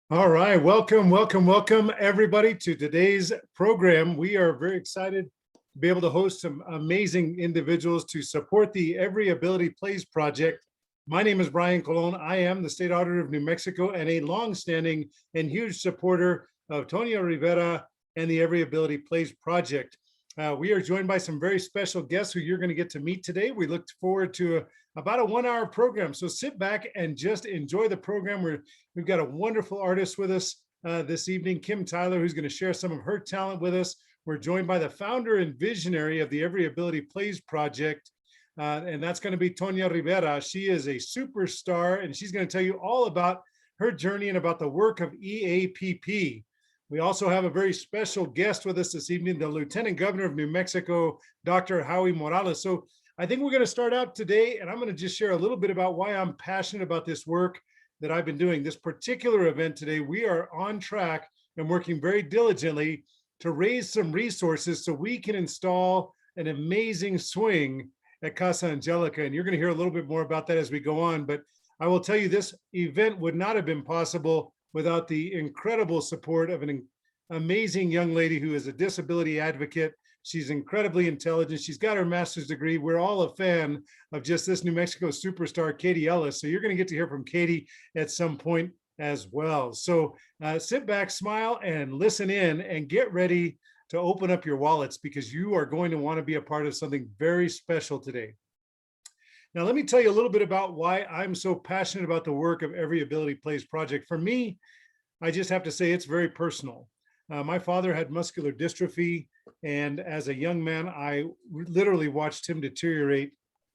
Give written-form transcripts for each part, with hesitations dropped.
All right, welcome everybody to today's program. We are very excited to be able to host some amazing individuals to support the Every Ability Plays project. My name is Brian Colón. I am the State Auditor of New Mexico and a longstanding and huge supporter of Tonya Rivera and the Every Ability Plays project. We are joined by some very special guests who you're going to get to meet today. We look forward to about a 1-hour program. So sit back and just enjoy the program. We've got a wonderful artist with us this evening, Kim Tyler, who's going to share some of her talent with us. We're joined by the founder and visionary of the Every Ability Plays project, and that's going to be Tonya Rivera. She is a superstar, and she's going to tell you all about her journey and about the work of EAPP. We also have a very special guest with us this evening, the Lieutenant Governor of New Mexico, Dr. Howie Morales. So I think we're going to start out today, and I'm going to just share a little bit about why I'm passionate about this work that I've been doing. This particular event today, we are on track and working very diligently to raise some resources so we can install an amazing swing at Casa Angelica. And you're going to hear a little bit more about that as we go on. But I will tell you, this event would not have been possible without the incredible support of an amazing young lady who is a disability advocate. She's incredibly intelligent. She's got her master's degree. We're all a fan of just this New Mexico superstar, Kaity Ellis. So you're going to get to hear from Kaity at some point as well. So sit back, smile, and listen in, and get ready to open up your wallets, because you are going to want to be a part of something very special today. Now, let me tell you a little bit about why I'm so passionate about the work of Every Ability Plays project. For me, I just have to say it's very personal. My father had muscular dystrophy, and as a young man, I literally watched him deteriorate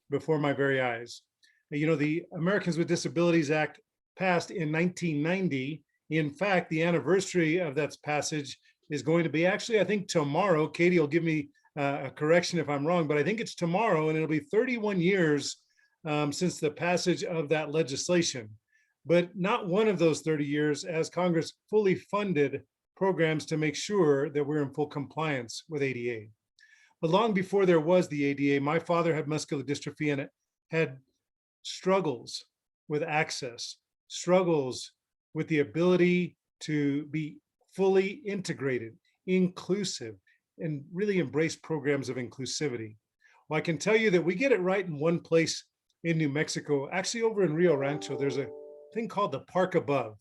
before my very eyes. You know, the Americans with Disabilities Act passed in 1990. In fact, the anniversary of that passage is going to be actually, I think, tomorrow. Kaity will give me a correction if I'm wrong, but I think it's tomorrow, and it'll be 31 years since the passage of that legislation. But not one of those 30 years has Congress fully funded programs to make sure that we're in full compliance with ADA. But long before there was the ADA, my father had muscular dystrophy and had struggles with access, struggles with the ability to be fully integrated, inclusive, and really embrace programs of inclusivity. Well, I can tell you that we get it right in one place in New Mexico. Actually, over in Rio Rancho, there's a thing called the Park Above.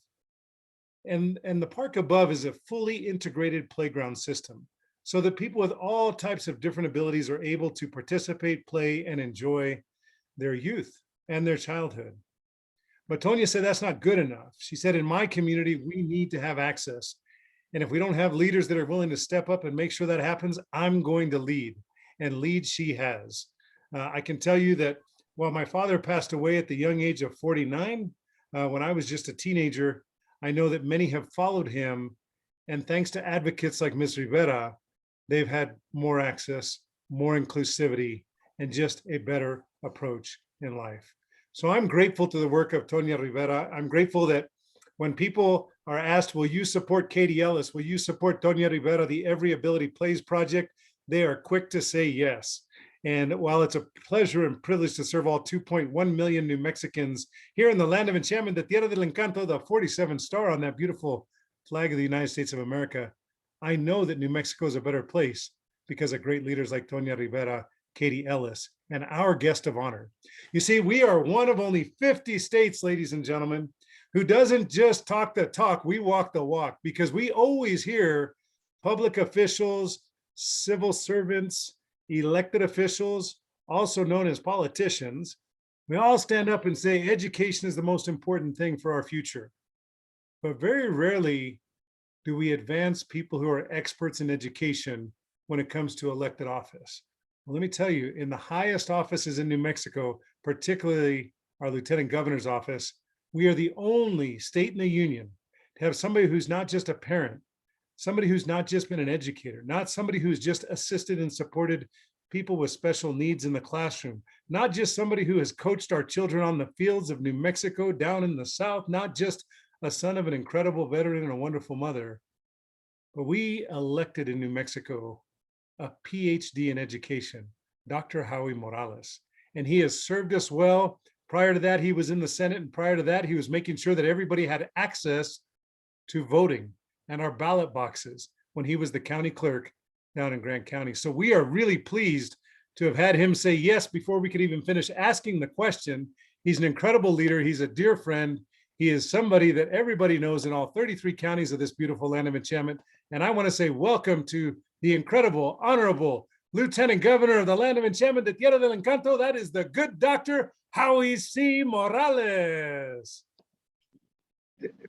And the Park Above is a fully integrated playground system, so that people with all types of different abilities are able to participate, play, and enjoy their youth and their childhood. But Tonya said that's not good enough. She said, in my community, we need to have access. And if we don't have leaders that are willing to step up and make sure that happens, I'm going to lead. And lead she has. I can tell you that while my father passed away at the young age of 49, when I was just a teenager, I know that many have followed him, and thanks to advocates like Ms. Rivera, they've had more access, more inclusivity, and just a better approach in life. So I'm grateful to the work of Tonya Rivera. I'm grateful that when people are asked, will you support Kaity Ellis? Will you support Tonya Rivera, the Every Ability Plays project? They are quick to say yes. And while it's a pleasure and privilege to serve all 2.1 million New Mexicans here in the land of enchantment, the Tierra del Encanto, the 47th star on that beautiful flag of the United States of America, I know that New Mexico is a better place because of great leaders like Tonya Rivera, Kaity Ellis, and our guest of honor. You see, we are one of only 50 states, ladies and gentlemen, who doesn't just talk the talk, we walk the walk, because we always hear public officials, civil servants, elected officials, also known as politicians, we all stand up and say education is the most important thing for our future. But very rarely do we advance people who are experts in education when it comes to elected office. Well, let me tell you, in the highest offices in New Mexico, particularly our lieutenant governor's office, we are the only state in the union to have somebody who's not just a parent, somebody who's not just been an educator, not somebody who's just assisted and supported people with special needs in the classroom, not just somebody who has coached our children on the fields of New Mexico down in the South, not just a son of an incredible veteran and a wonderful mother, but we elected in New Mexico a PhD in education, Dr. Howie Morales, and he has served us well. Prior to that, he was in the Senate, and prior to that, he was making sure that everybody had access to voting and our ballot boxes when he was the county clerk down in Grant County. So we are really pleased to have had him say yes before we could even finish asking the question. He's an incredible leader. He's a dear friend. He is somebody that everybody knows in all 33 counties of this beautiful land of enchantment. And I want to say welcome to the incredible, honorable Lieutenant Governor of the land of enchantment de Tierra del Encanto. That is the good Dr. Howie C. Morales.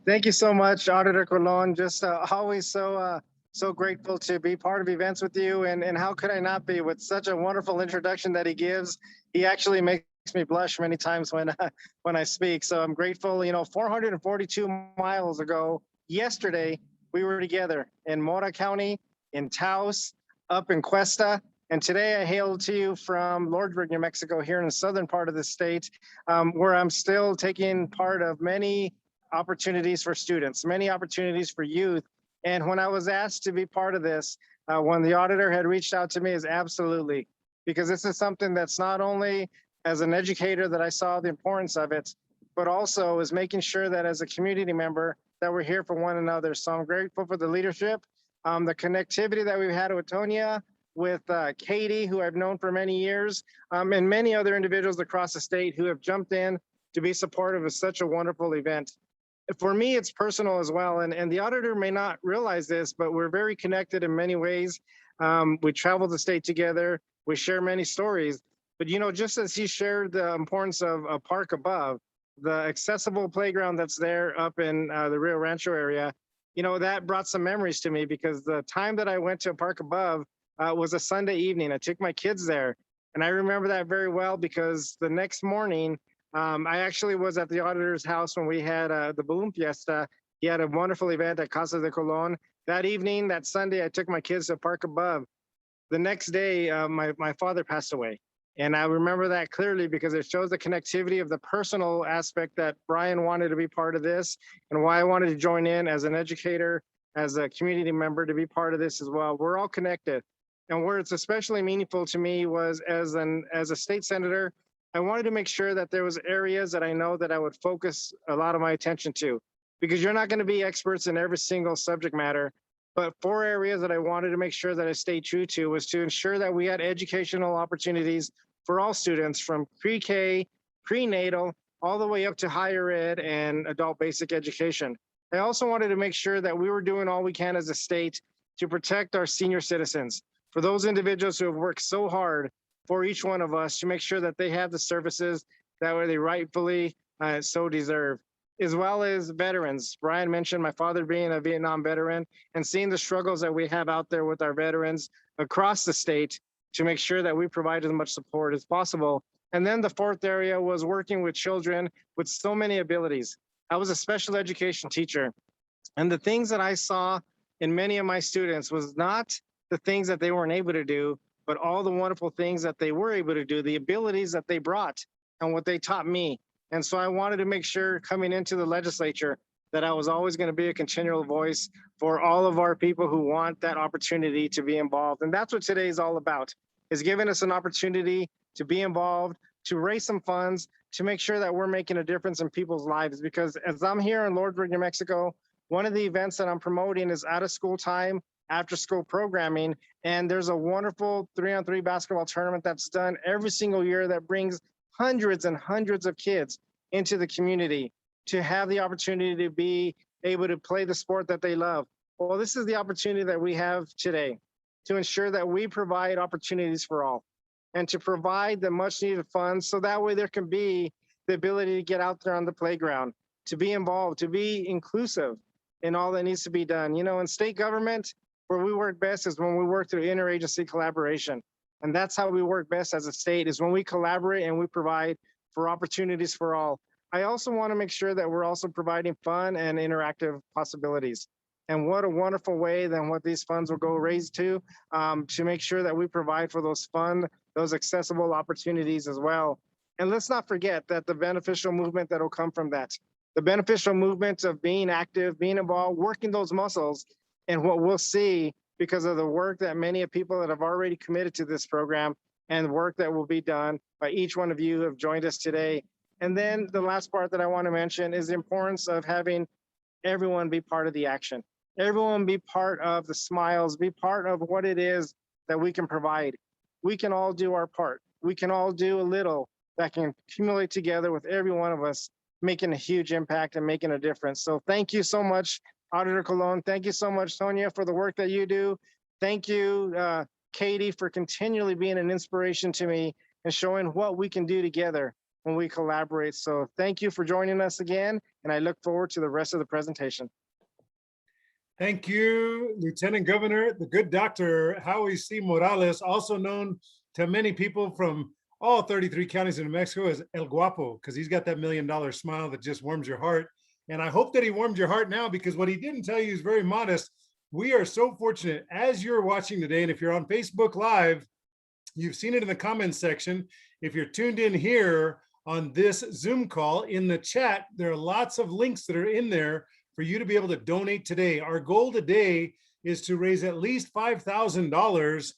Thank you so much, Auditor Colón. Just always so grateful to be part of events with you. And how could I not be with such a wonderful introduction that he gives? He actually makes me blush many times when I speak. So I'm grateful. 442 miles ago, yesterday, we were together in Mora County, in Taos, up in Cuesta. And today I hail to you from Lordsburg, New Mexico, here in the southern part of the state, where I'm still taking part of many opportunities for students, many opportunities for youth. And when I was asked to be part of this, when the auditor had reached out to me, is absolutely, because this is something that's not only as an educator that I saw the importance of it, but also is making sure that as a community member that we're here for one another. So I'm grateful for the leadership, the connectivity that we've had with Tonya, with Kaity, who I've known for many years, and many other individuals across the state who have jumped in to be supportive of such a wonderful event. For me, it's personal as well, and the auditor may not realize this, but we're very connected in many ways. We travel the state together, we share many stories, but just as he shared the importance of a park above, the accessible playground that's there up in the Rio Rancho area, that brought some memories to me, because the time that I went to a park above was a Sunday evening. I took my kids there, and I remember that very well, because the next morning, I actually was at the auditor's house when we had the balloon fiesta. He had a wonderful event at Casa de Colón. That evening, that Sunday, I took my kids to park above. The next day, my father passed away. And I remember that clearly, because it shows the connectivity of the personal aspect that Brian wanted to be part of this, and why I wanted to join in as an educator, as a community member, to be part of this as well. We're all connected. And where it's especially meaningful to me was as a state senator, I wanted to make sure that there was areas that I know that I would focus a lot of my attention to, because you're not going to be experts in every single subject matter. But 4 areas that I wanted to make sure that I stayed true to was to ensure that we had educational opportunities for all students, from pre-K, prenatal, all the way up to higher ed and adult basic education. I also wanted to make sure that we were doing all we can as a state to protect our senior citizens, for those individuals who have worked so hard for each one of us, to make sure that they have the services that they rightfully so deserve, as well as veterans. Brian mentioned my father being a Vietnam veteran, and seeing the struggles that we have out there with our veterans across the state, to make sure that we provide as much support as possible. And then the 4th area was working with children with so many abilities. I was a special education teacher, and the things that I saw in many of my students was not the things that they weren't able to do, but all the wonderful things that they were able to do, the abilities that they brought and what they taught me. And so I wanted to make sure, coming into the legislature, that I was always going to be a continual voice for all of our people who want that opportunity to be involved. And that's what today is all about, is giving us an opportunity to be involved, to raise some funds, to make sure that we're making a difference in people's lives. Because as I'm here in Lordsburg, New Mexico, one of the events that I'm promoting is out of school time, after school programming. And there's a wonderful 3-on-3 basketball tournament that's done every single year that brings hundreds and hundreds of kids into the community to have the opportunity to be able to play the sport that they love. Well, this is the opportunity that we have today to ensure that we provide opportunities for all, and to provide the much needed funds, so that way there can be the ability to get out there on the playground, to be involved, to be inclusive in all that needs to be done. In state government, where we work best is when we work through interagency collaboration. And that's how we work best as a state, is when we collaborate and we provide for opportunities for all. I also want to make sure that we're also providing fun and interactive possibilities. And what a wonderful way than what these funds will go raised to make sure that we provide for those fun, those accessible opportunities as well. And let's not forget that the beneficial movement that will come from that, the beneficial movement of being active, being involved, working those muscles, and what we'll see because of the work that many of people that have already committed to this program, and work that will be done by each one of you who have joined us today. And then the last part that I want to mention is the importance of having everyone be part of the action. Everyone be part of the smiles, be part of what it is that we can provide. We can all do our part. We can all do a little that can accumulate together with every one of us, making a huge impact and making a difference. So thank you so much, Auditor Colón. Thank you so much, Tonya, for the work that you do. Thank you, Kaity, for continually being an inspiration to me and showing what we can do together when we collaborate. So thank you for joining us again, and I look forward to the rest of the presentation. Thank you, Lieutenant Governor, the good Dr. Howie C. Morales, also known to many people from all 33 counties in New Mexico as El Guapo, because he's got that $1 million smile that just warms your heart. And I hope that he warmed your heart now, because what he didn't tell you is very modest. We are so fortunate as you're watching today, and if you're on Facebook Live, you've seen it in the comments section. If you're tuned in here on this Zoom call, in the chat, there are lots of links that are in there for you to be able to donate today. Our goal today is to raise at least $5,000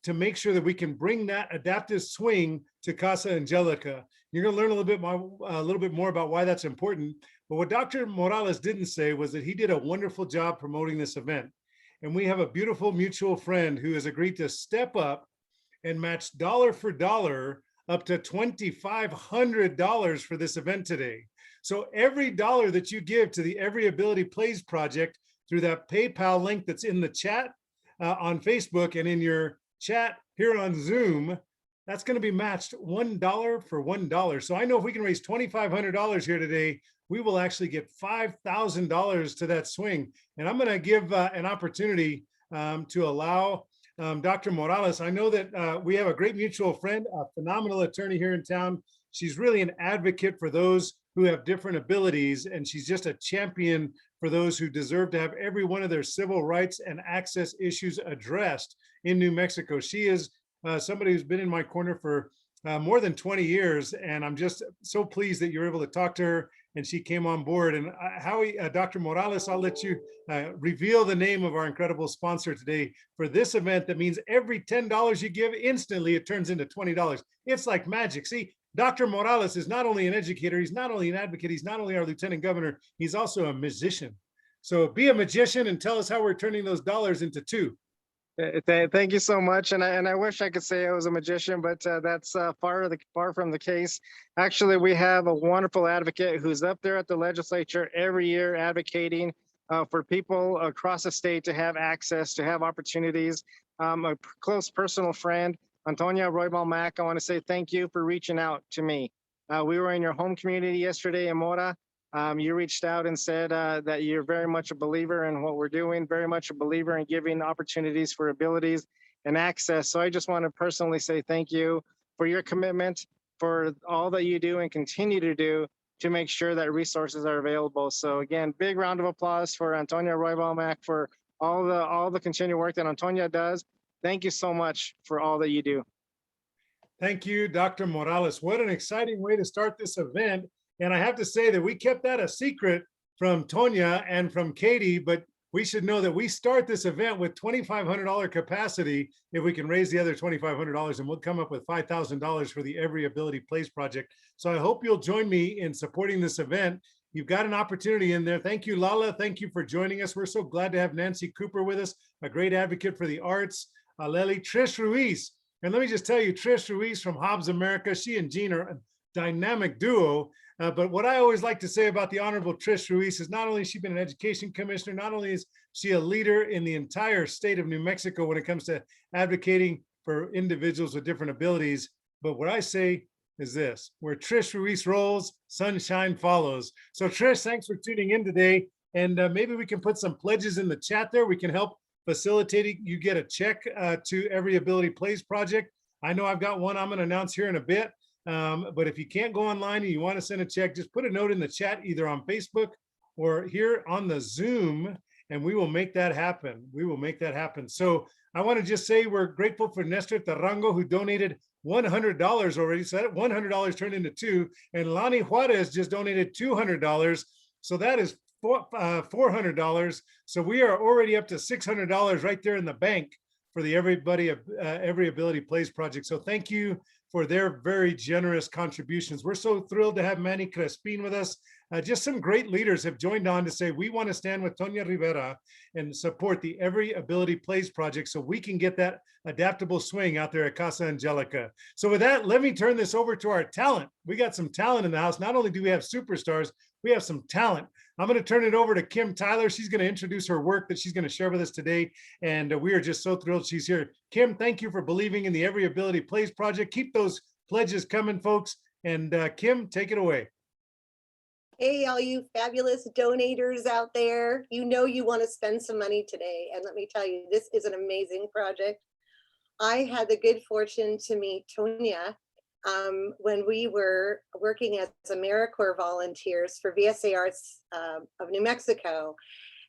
to make sure that we can bring that adaptive swing to Casa Angelica. You're gonna learn a little bit more about why that's important. But what Dr. Morales didn't say was that he did a wonderful job promoting this event. And we have a beautiful mutual friend who has agreed to step up and match dollar for dollar up to $2,500 for this event today. So every dollar that you give to the Every Ability Plays project through that PayPal link that's in the chat on Facebook and in your chat here on Zoom, that's going to be matched $1 for $1. So I know if we can raise $2,500 here today, we will actually get $5,000 to that swing. And I'm going to give an opportunity to allow Dr. Morales. I know that we have a great mutual friend, a phenomenal attorney here in town. She's really an advocate for those who have different abilities, and she's just a champion for those who deserve to have every one of their civil rights and access issues addressed in New Mexico. She is somebody who's been in my corner for more than 20 years, and I'm just so pleased that you're able to talk to her and she came on board. And Howie, Dr. Morales, I'll let you reveal the name of our incredible sponsor today for this event. That means every $10 you give, instantly it turns into $20. It's like magic. See, Dr. Morales is not only an educator, he's not only an advocate, he's not only our lieutenant governor, he's also a magician. So be a magician and tell us how we're turning those dollars into two. Thank you so much, and I wish I could say I was a magician, but that's far from the case. Actually, we have a wonderful advocate who's up there at the legislature every year advocating for people across the state to have access, to have opportunities. A close personal friend, Antonia Roybal-Mack, I want to say thank you for reaching out to me. We were in your home community yesterday in Mora. You reached out and said that you're very much a believer in what we're doing, very much a believer in giving opportunities for abilities and access. So I just want to personally say thank you for your commitment, for all that you do and continue to do to make sure that resources are available. So again, big round of applause for Antonia Roybal-Mack for all the continued work that Antonia does. Thank you so much for all that you do. Thank you, Dr. Morales. What an exciting way to start this event. And I have to say that we kept that a secret from Tonya and from Kaity, but we should know that we start this event with $2,500 capacity if we can raise the other $2,500, and we'll come up with $5,000 for the Every Ability Plays project. So I hope you'll join me in supporting this event. You've got an opportunity in there. Thank you, Lala. Thank you for joining us. We're so glad to have Nancy Cooper with us, a great advocate for the arts. Lely, Trish Ruiz. And let me just tell you, Trish Ruiz from Hobbs America, she and Jean are a dynamic duo. But what I always like to say about the Honorable Trish Ruiz is not only has she been an education commissioner, not only is she a leader in the entire state of New Mexico when it comes to advocating for individuals with different abilities, but what I say is this: where Trish Ruiz rolls, sunshine follows. So Trish, thanks for tuning in today. And maybe we can put some pledges in the chat there. We can help facilitating you get a check to Every Ability Plays project. I know I've got one I'm going to announce here in a bit. But if you can't go online and you want to send a check, just put a note in the chat, either on Facebook or here on the Zoom, and we will make that happen. We will make that happen. So I want to just say we're grateful for Nestor Tarango, who donated $100 already. So that $100 turned into $200. And Lani Juarez just donated $200. So that is $400. So we are already up to $600 right there in the bank for the Every Ability Plays project. So thank you for their very generous contributions. We're so thrilled to have Manny Crespin with us. Just some great leaders have joined on to say, we want to stand with Tonya Rivera and support the Every Ability Plays project so we can get that adaptable swing out there at Casa Angelica. So with that, let me turn this over to our talent. We got some talent in the house. Not only do we have superstars, we have some talent. I'm going to turn it over to Kimm Tyler. She's going to introduce her work that she's going to share with us today. And we are just so thrilled she's here. Kimm, thank you for believing in the Every Ability Plays project. Keep those pledges coming, folks. And Kimm, take it away. Hey, all you fabulous donators out there, you know you want to spend some money today. And let me tell you, this is an amazing project. I had the good fortune to meet Tonya when we were working as AmeriCorps volunteers for VSARs of New Mexico.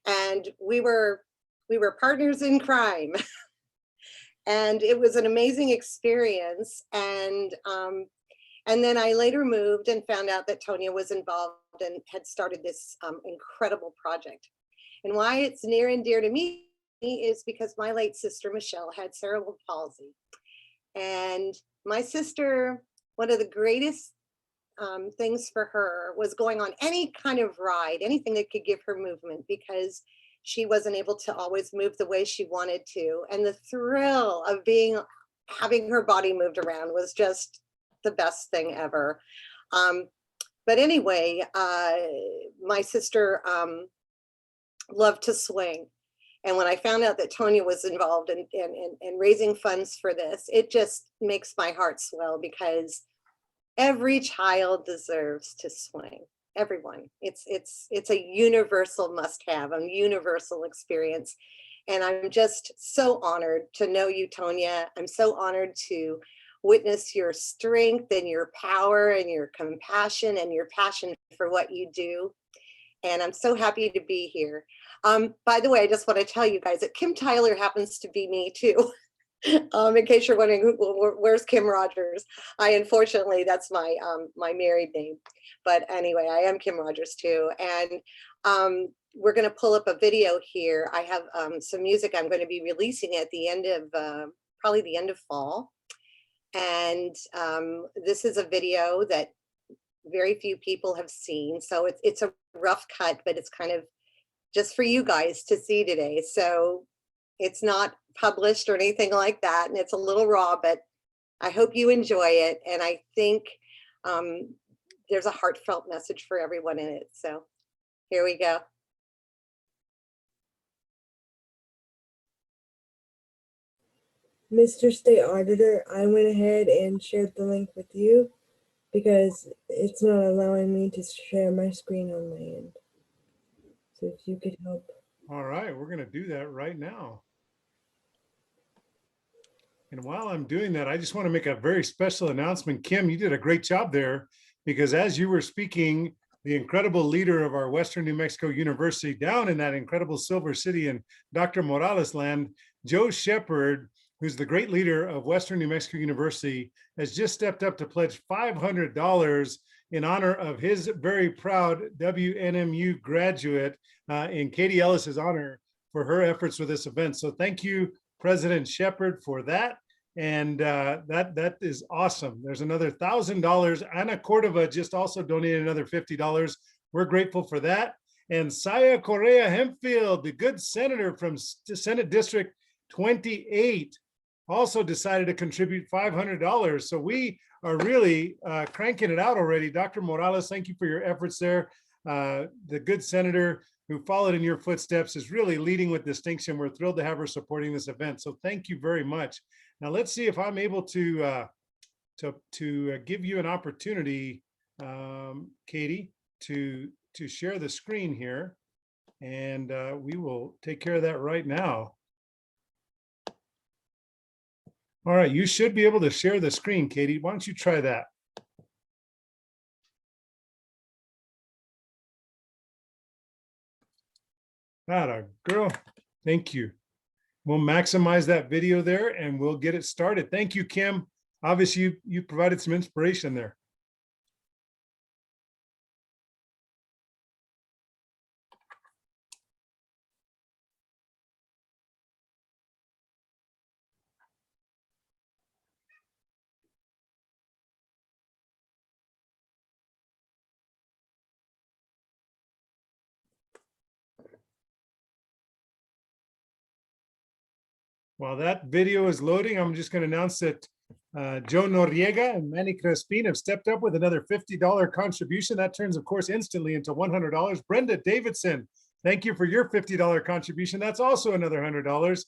And we were partners in crime. And it was an amazing experience. And then I later moved and found out that Tonya was involved and had started this incredible project. And why it's near and dear to me is because my late sister, Michelle, had cerebral palsy. And my sister, one of the greatest things for her was going on any kind of ride, anything that could give her movement, because she wasn't able to always move the way she wanted to. And the thrill of having her body moved around was just the best thing ever. But anyway, my sister loved to swing. And when I found out that Tonya was involved in raising funds for this, it just makes my heart swell, because every child deserves to swing. Everyone. It's a universal must-have, a universal experience. And I'm just so honored to know you, Tonya. I'm so honored to witness your strength and your power and your compassion and your passion for what you do. And I'm so happy to be here. By the way, I just want to tell you guys that Kimm Tyler happens to be me too. In case you're wondering, where's Kimm Rogers? Unfortunately, that's my my married name. But anyway, I am Kimm Rogers too. And we're going to pull up a video here. I have some music I'm going to be releasing at the end of, probably the end of fall. And this is a video that very few people have seen. So it's a rough cut, but it's kind of just for you guys to see today. So it's not published or anything like that. And it's a little raw, but I hope you enjoy it. And I think there's a heartfelt message for everyone in it. So here we go. Mr. State Auditor, I went ahead and shared the link with you because it's not allowing me to share my screen on my end. So if you could help. All right, we're going to do that right now. And while I'm doing that, I just want to make a very special announcement. Kimm, you did a great job there, because as you were speaking, the incredible leader of our Western New Mexico University down in that incredible Silver City in Dr. Morales land, Joe Shepard, who's the great leader of Western New Mexico University, has just stepped up to pledge $500 in honor of his very proud WNMU graduate in Kaity Ellis's honor for her efforts with this event. So thank you, President Shepard, for that. And that is awesome. There's another $1,000. Ana Cordova just also donated another $50. We're grateful for that. And Saya Correa Hempfield, the good senator from Senate District 28, also decided to contribute $500. So we are really cranking it out already. Dr. Morales, thank you for your efforts there. The good senator who followed in your footsteps is really leading with distinction. We're thrilled to have her supporting this event. So thank you very much. Now let's see if I'm able to give you an opportunity, Kaity, to share the screen here, and we will take care of that right now. All right, you should be able to share the screen, Kaity. Why don't you try that? Atta girl, thank you. We'll maximize that video there and we'll get it started. Thank you, Kimm. Obviously, you provided some inspiration there. While that video is loading, I'm just going to announce that Joe Noriega and Manny Crespin have stepped up with another $50 contribution. That turns, of course, instantly into $100. Brenda Davidson, thank you for your $50 contribution. That's also another $100.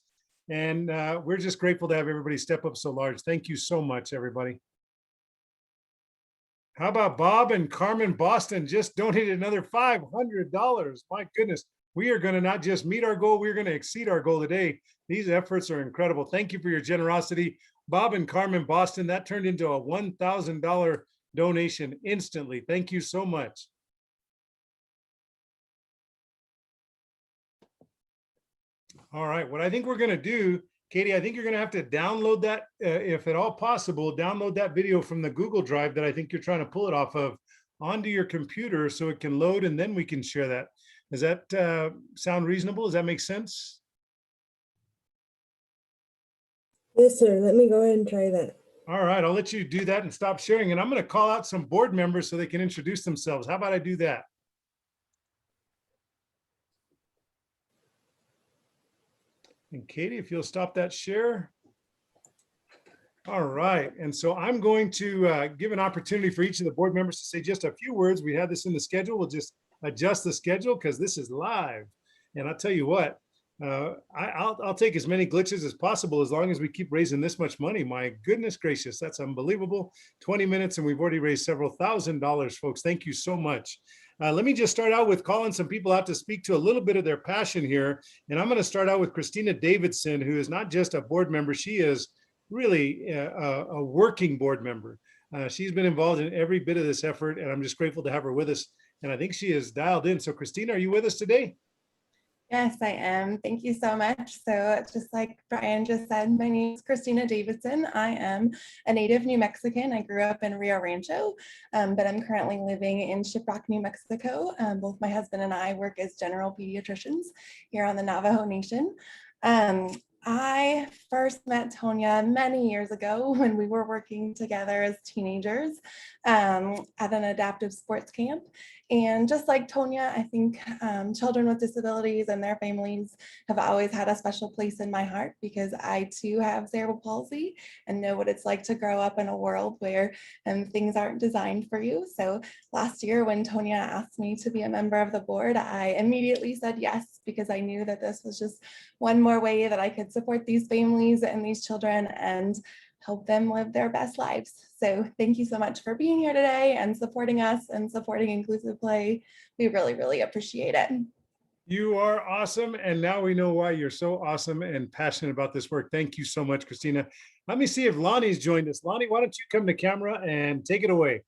And we're just grateful to have everybody step up so large. Thank you so much, everybody. How about Bob and Carmen Boston just donated another $500? My goodness, we are going to not just meet our goal, we're going to exceed our goal today. These efforts are incredible. Thank you for your generosity. Bob and Carmen Boston, that turned into a $1,000 donation instantly. Thank you so much. All right, what I think we're going to do, Katie, I think you're going to have to download that, if at all possible, download that video from the Google Drive that I think you're trying to pull it off of onto your computer so it can load, and then we can share that. Does that sound reasonable? Does that make sense? Yes, sir. Let me go ahead and try that. All right, I'll let you do that and stop sharing. And I'm going to call out some board members so they can introduce themselves. How about I do that? And Katie, if you'll stop that share. All right, and so I'm going to give an opportunity for each of the board members to say just a few words. We had this in the schedule. We'll just adjust the schedule because this is live. And I'll tell you what, I'll take as many glitches as possible as long as we keep raising this much money. My goodness gracious, that's unbelievable. 20 minutes and we've already raised several $1,000s, folks. Thank you so much. Let me just start out with calling some people out to speak to a little bit of their passion here. And I'm going to start out with Christina Davidson, who is not just a board member. She is really a working board member. She's been involved in every bit of this effort, and I'm just grateful to have her with us. And I think she is dialed in. So Christina, are you with us today? Yes, I am. Thank you so much. So just like Brian just said, my name is Christina Davidson. I am a native New Mexican. I grew up in Rio Rancho, but I'm currently living in Shiprock, New Mexico. Both my husband and I work as general pediatricians here on the Navajo Nation. I first met Tonya many years ago when we were working together as teenagers at an adaptive sports camp. And just like Tonya, I think children with disabilities and their families have always had a special place in my heart because I too have cerebral palsy and know what it's like to grow up in a world where things aren't designed for you. So last year when Tonya asked me to be a member of the board, I immediately said yes, because I knew that this was just one more way that I could support these families and these children and help them live their best lives. So thank you so much for being here today and supporting us and supporting inclusive play. We really, really appreciate it. You are awesome. And now we know why you're so awesome and passionate about this work. Thank you so much, Christina. Let me see if Lonnie's joined us. Lonnie, why don't you come to camera and take it away?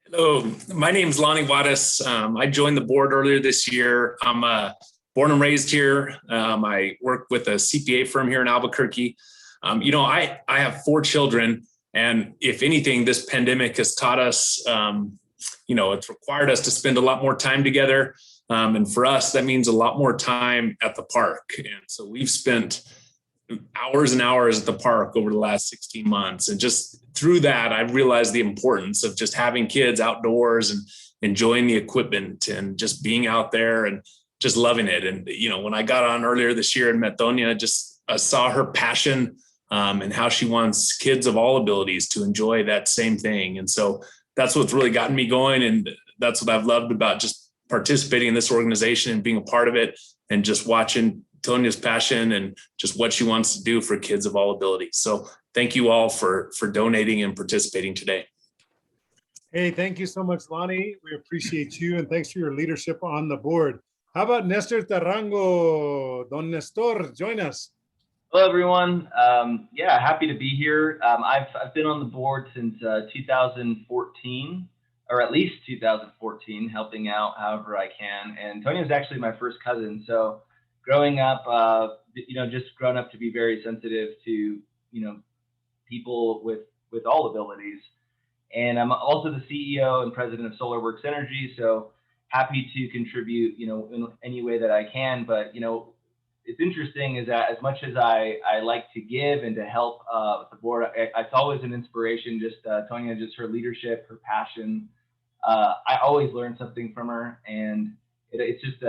Hello, my name is Lonnie Wattis. I joined the board earlier this year. I'm born and raised here. I work with a CPA firm here in Albuquerque. I have 4 children, and if anything, this pandemic has taught us, it's required us to spend a lot more time together. And for us, that means a lot more time at the park. And so we've spent hours and hours at the park over the last 16 months. And just through that, I realized the importance of just having kids outdoors and enjoying the equipment and just being out there and just loving it. And, when I got on earlier this year and met Tonya, I saw her passion and how she wants kids of all abilities to enjoy that same thing. And so that's what's really gotten me going. And that's what I've loved about just participating in this organization and being a part of it and just watching Tonya's passion and just what she wants to do for kids of all abilities. So thank you all for donating and participating today. Hey, thank you so much, Lonnie. We appreciate you, and thanks for your leadership on the board. How about Nestor Tarango? Don Nestor, join us. Hello, everyone. Happy to be here. I've been on the board since 2014, or at least 2014, helping out however I can. And Tonya is actually my first cousin. So growing up, just grown up to be very sensitive to, people with all abilities. And I'm also the CEO and president of SolarWorks Energy. So happy to contribute, in any way that I can. But, it's interesting is that as much as I like to give and to help the board, it's always an inspiration, just Tonya, just her leadership, her passion. I always learn something from her. And it's just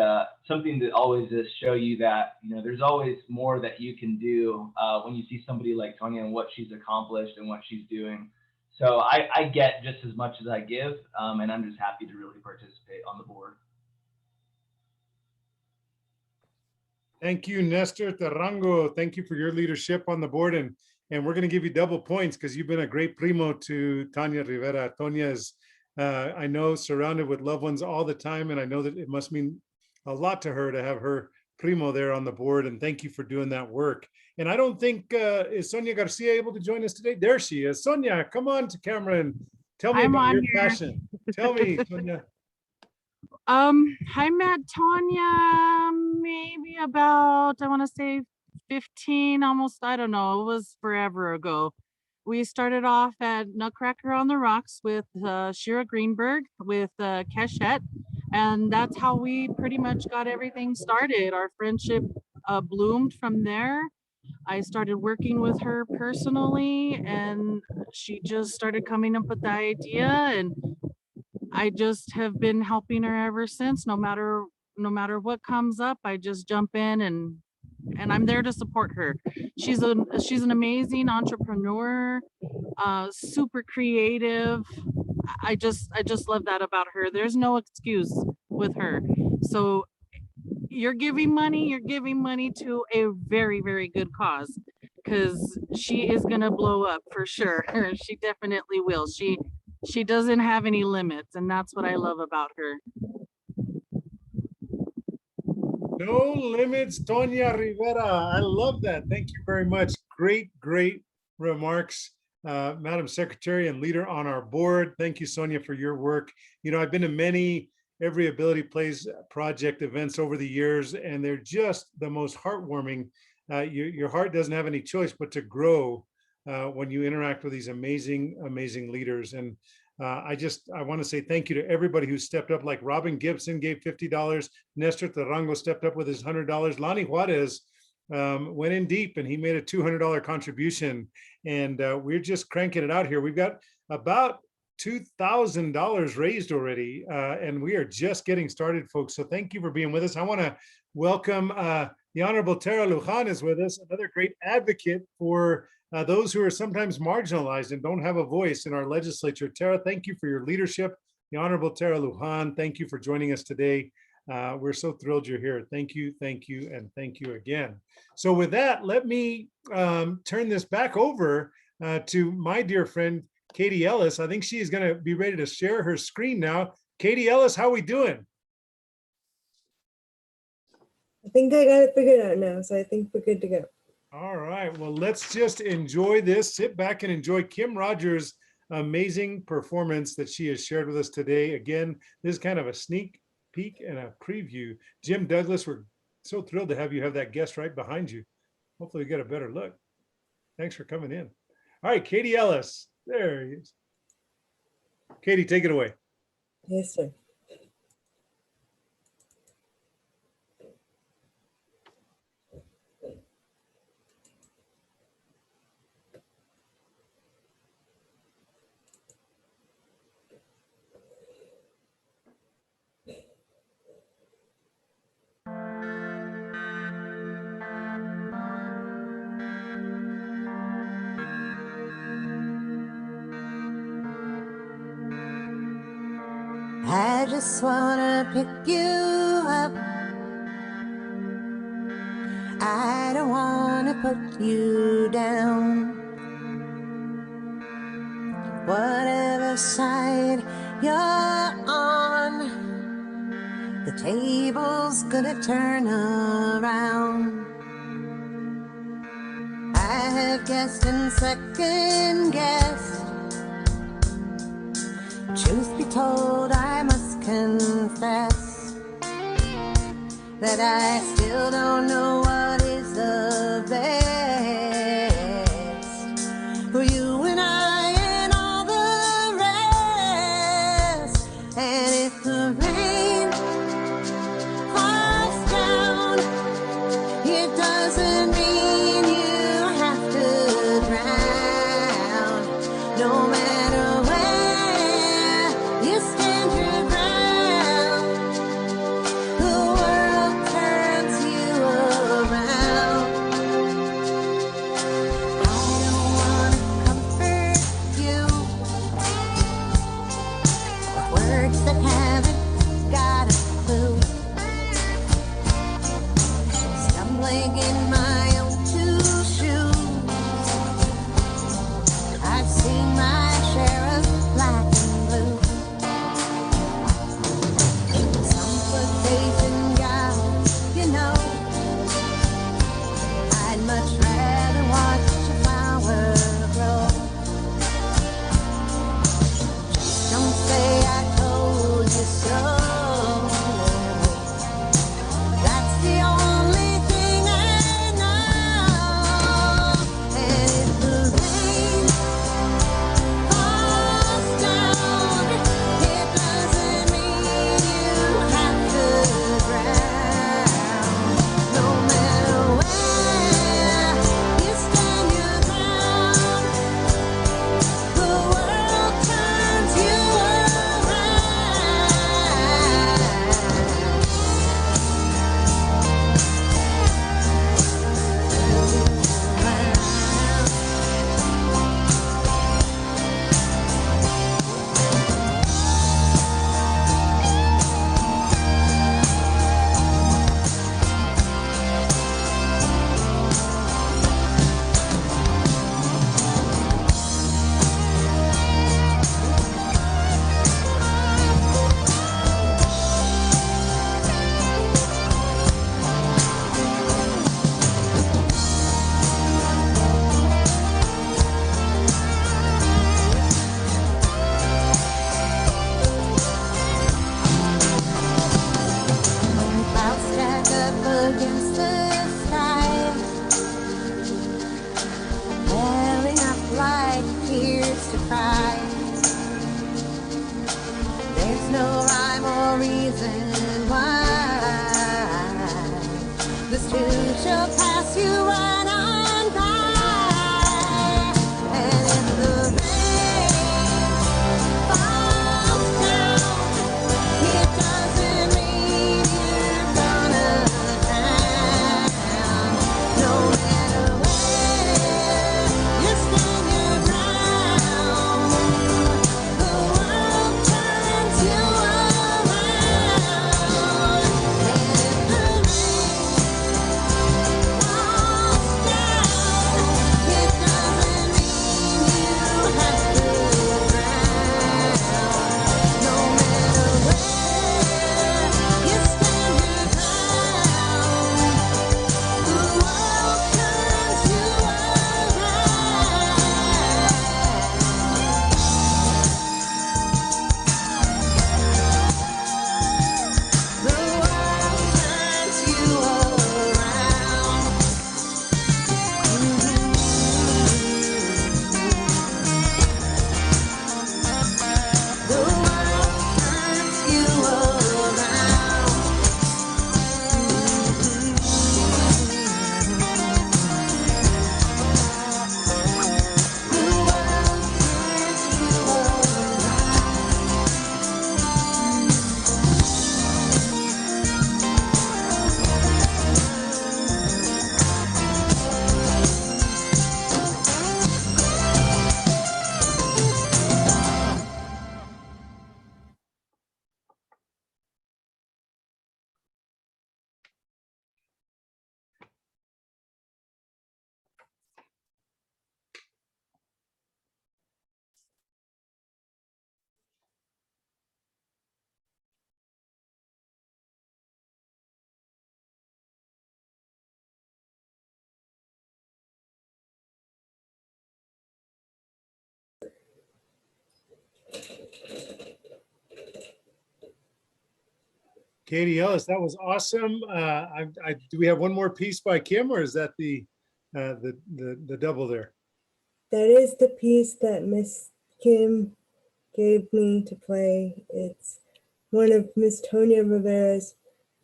something to always just show you that, there's always more that you can do when you see somebody like Tonya and what she's accomplished and what she's doing. So I get just as much as I give, and I'm just happy to really participate on the board. Thank you, Nestor Terrango. Thank you for your leadership on the board. And we're going to give you double points because you've been a great primo to Tonya Rivera. Tonya is, I know, surrounded with loved ones all the time. And I know that it must mean a lot to her to have her primo there on the board. And thank you for doing that work. And I don't think, is Sonia Garcia able to join us today? There she is. Sonia, come on to camera and tell me about your passion. Tell me, Sonia. I met Tonya maybe about, I want to say 15, almost, I don't know, it was forever ago. We started off at Nutcracker on the Rocks with Shira Greenberg with Keshet, and that's how we pretty much got everything started. Our friendship bloomed from there. I started working with her personally, and she just started coming up with the idea, and I just have been helping her ever since. No matter what comes up, I just jump in and I'm there to support her. She's an amazing entrepreneur, super creative. I just love that about her. There's no excuse with her. So you're giving money to a very, very good cause, because she is gonna blow up for sure. She definitely will. She doesn't have any limits, and that's what I love about her. No limits, Tonya Rivera. I love that. Thank you very much. Great, great remarks, Madam Secretary and leader on our board. Thank you, Sonia, for your work. I've been to many Every Ability Plays project events over the years, and they're just the most heartwarming. Your heart doesn't have any choice but to grow when you interact with these amazing, amazing leaders. And I want to say thank you to everybody who stepped up, like Robin Gibson gave $50. Nestor Terrango stepped up with his $100. Lonnie Juarez went in deep and he made a $200 contribution. And we're just cranking it out here. We've got about $2,000 raised already. And we are just getting started, folks. So thank you for being with us. I want to welcome the Honorable Tara Lujan is with us, another great advocate for those who are sometimes marginalized and don't have a voice in our legislature. Tara, thank you for your leadership. The Honorable Tara Lujan, thank you for joining us today. We're so thrilled you're here. Thank you, and thank you again. So with that, let me turn this back over to my dear friend, Kaity Ellis. I think she is going to be ready to share her screen now. Kaity Ellis, how are we doing? I think I got it figured out now, so I think we're good to go. All right, well, let's just enjoy this. Sit back and enjoy Kimm Rogers' amazing performance that she has shared with us today. Again, this is kind of a sneak peek and a preview. Jim Douglas, we're so thrilled to have you have that guest right behind you. Hopefully you get a better look. Thanks for coming in. All right, Kaity Ellis, there he is. Kaity, take it away. Yes, sir. I just wanna pick you up. I don't wanna put you down. Whatever side you're on, the table's gonna turn around. I have guessed and second guessed. Truth be told, I must confess that I still don't know what is the best for you and I and all the rest. And if the rain falls down, it doesn't mean you have to drown. No matter where you stand your ground, the sky, welling up like tears to cry. There's no rhyme or reason why this too shall pass you right on by. And if the rain falls down, it doesn't mean you're gonna drown. No matter where you stand your ground, the world turns you around. And if the rain falls down, it doesn't mean you have to drown. No matter where you stand your ground, the world turns you around. The world turns you around. The world turns you Kaity Ellis, that was awesome. Do we have one more piece by Kimm, or is that the double there? That is the piece that Miss Kimm gave me to play. It's one of Miss Tonya Rivera's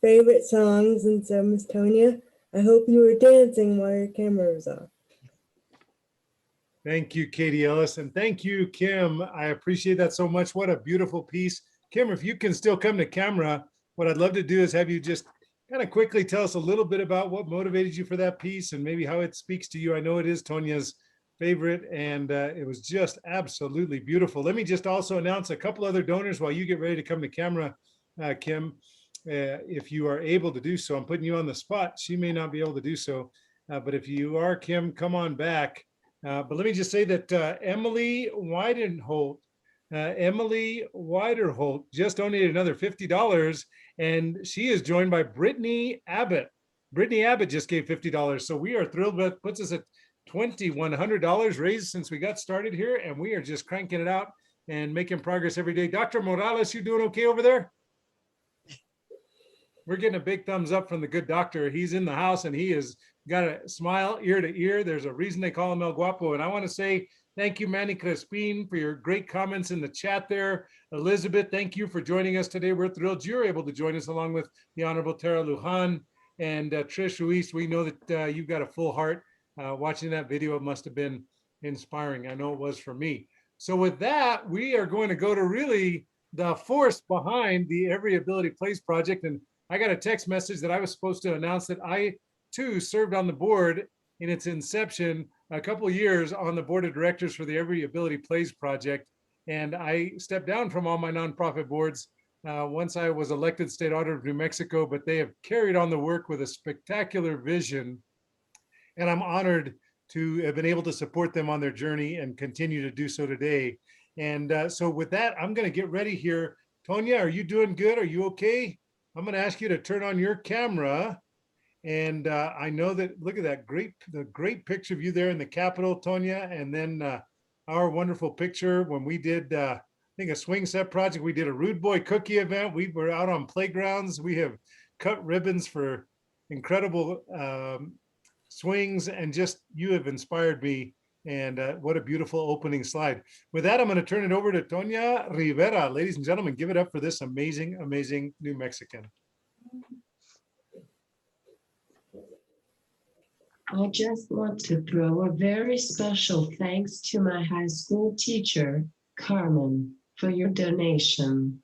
favorite songs, and so Miss Tonya, I hope you were dancing while your camera was off. Thank you, Kaity Ellis, and thank you, Kimm. I appreciate that so much. What a beautiful piece. Kimm, if you can still come to camera, what I'd love to do is have you just kind of quickly tell us a little bit about what motivated you for that piece and maybe how it speaks to you. I know it is Tonya's favorite, and it was just absolutely beautiful. Let me just also announce a couple other donors while you get ready to come to camera, Kimm. If you are able to do so, I'm putting you on the spot. She may not be able to do so, but if you are, Kimm, come on back. But let me just say that Emily Weidenholt just donated another $50, and she is joined by Brittany Abbott. Brittany Abbott just gave $50. So we are thrilled. That puts us at $2,100 raised since we got started here, and we are just cranking it out and making progress every day. Dr. Morales, you doing okay over there? We're getting a big thumbs up from the good doctor. He's in the house and he has got a smile ear to ear. There's a reason they call him El Guapo. And I want to say thank you, Manny Crespin, for your great comments in the chat there. Elizabeth, thank you for joining us today. We're thrilled you're able to join us along with the Honorable Tara Lujan and Trish Ruiz. We know that you've got a full heart. Watching that video, it must have been inspiring. I know it was for me. So with that, we are going to go to really the force behind the Every Ability Plays project. And I got a text message that I was supposed to announce that I too served on the board in its inception a couple of years on the board of directors for the Every Ability Plays project. And I stepped down from all my nonprofit boards once I was elected state auditor of New Mexico, but they have carried on the work with a spectacular vision. And I'm honored to have been able to support them on their journey and continue to do so today. And so with that, I'm going to get ready here. Tonya, are you doing good? Are you okay? I'm going to ask you to turn on your camera. And I know that, look at that great picture of you there in the Capitol, Tonya. And then our wonderful picture when we did, I think, a swing set project. We did a Rude Boy Cookie event. We were out on playgrounds. We have cut ribbons for incredible swings, and just you have inspired me. And what a beautiful opening slide. With that, I'm going to turn it over to Tonya Rivera. Ladies and gentlemen, give it up for this amazing, amazing New Mexican. I just want to throw a very special thanks to my high school teacher, Carmen, for your donation.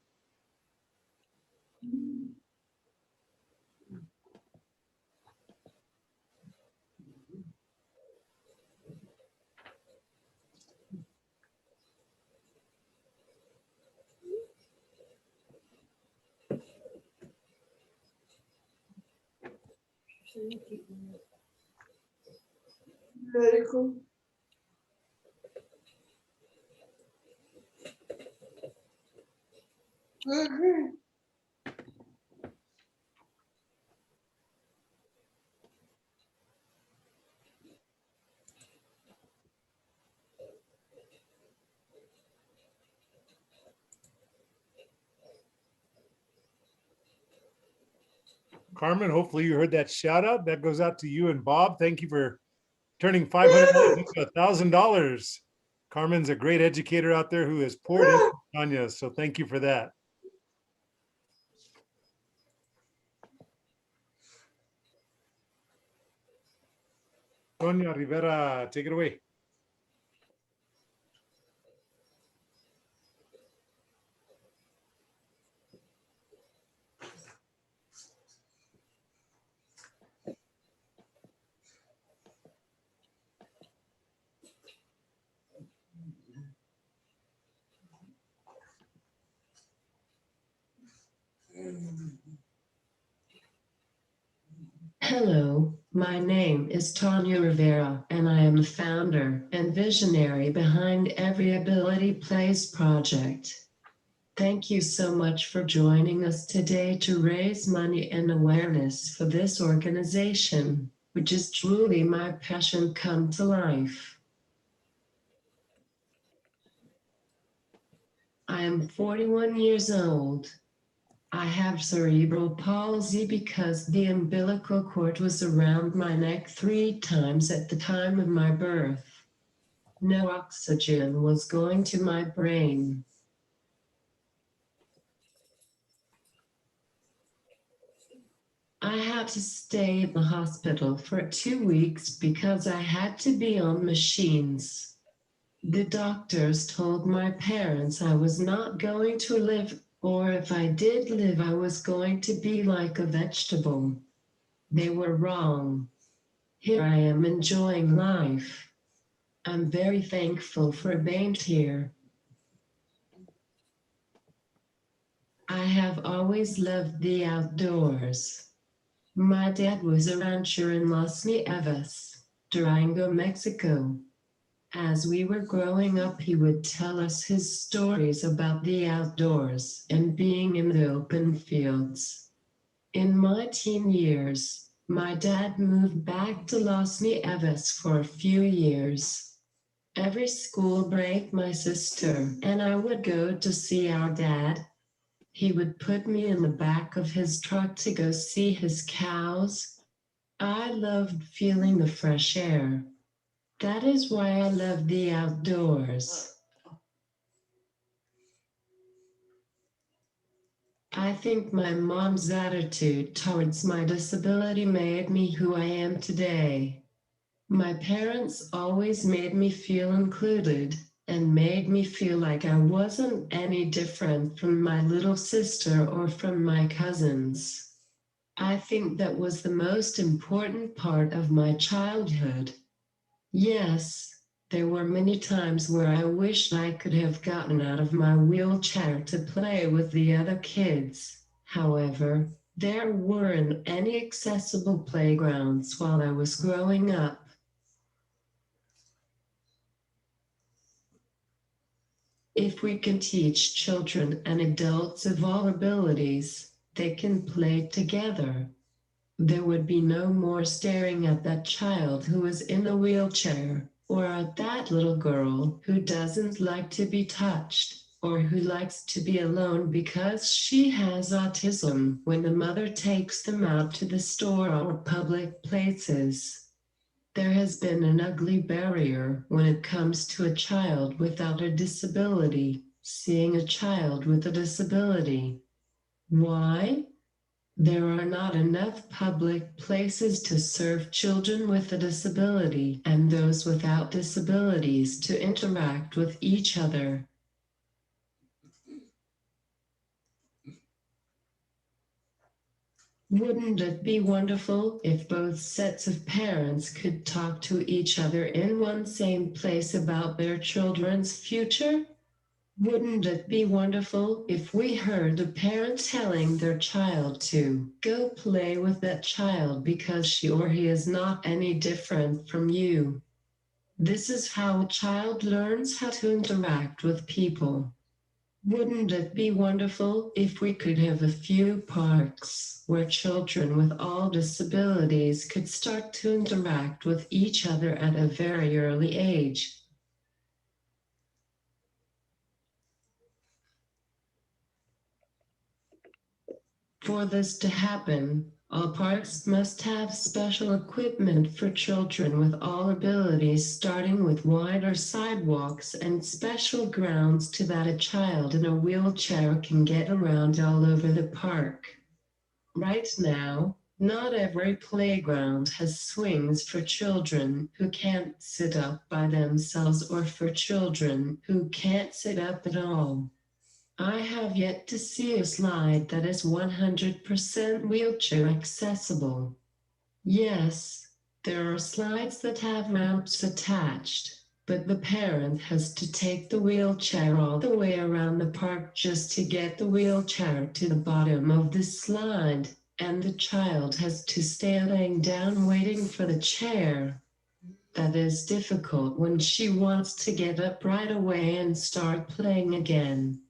Medical. Carmen, hopefully you heard that shout out. That goes out to you and Bob. Thank you for turning $500 into $1,000. Carmen's a great educator out there who has poured into Tanya. So thank you for that. Tonya Rivera, take it away. Hello, my name is Tanya Rivera, and I am the founder and visionary behind Every Ability Plays project. Thank you so much for joining us today to raise money and awareness for this organization, which is truly my passion come to life. I am 41 years old. I have cerebral palsy because the umbilical cord was around my neck 3 times at the time of my birth. No oxygen was going to my brain. I had to stay in the hospital for 2 weeks because I had to be on machines. The doctors told my parents I was not going to live, or if I did live, I was going to be like a vegetable. They were wrong. Here I am enjoying life. I'm very thankful for being here. I have always loved the outdoors. My dad was a rancher in Las Nieves, Durango, Mexico. As we were growing up, he would tell us his stories about the outdoors and being in the open fields. In my teen years, my dad moved back to Las Nieves for a few years. Every school break, my sister and I would go to see our dad. He would put me in the back of his truck to go see his cows. I loved feeling the fresh air. That is why I love the outdoors. I think my mom's attitude towards my disability made me who I am today. My parents always made me feel included and made me feel like I wasn't any different from my little sister or from my cousins. I think that was the most important part of my childhood. Yes, there were many times where I wished I could have gotten out of my wheelchair to play with the other kids. However, there weren't any accessible playgrounds while I was growing up. If we can teach children and adults of all abilities, they can play together. There would be no more staring at that child who is in a wheelchair, or at that little girl who doesn't like to be touched, or who likes to be alone because she has autism when the mother takes them out to the store or public places. There has been an ugly barrier when it comes to a child without a disability, seeing a child with a disability. Why? There are not enough public places to serve children with a disability and those without disabilities to interact with each other. Wouldn't it be wonderful if both sets of parents could talk to each other in one same place about their children's future? Wouldn't it be wonderful if we heard a parent telling their child to go play with that child because she or he is not any different from you? This is how a child learns how to interact with people. Wouldn't it be wonderful if we could have a few parks where children with all disabilities could start to interact with each other at a very early age? For this to happen, all parks must have special equipment for children with all abilities, starting with wider sidewalks and special grounds so that a child in a wheelchair can get around all over the park. Right now, not every playground has swings for children who can't sit up by themselves or for children who can't sit up at all. I have yet to see a slide that is 100% wheelchair accessible. Yes, there are slides that have ramps attached, but the parent has to take the wheelchair all the way around the park just to get the wheelchair to the bottom of the slide, and the child has to stay laying down waiting for the chair. That is difficult when she wants to get up right away and start playing again.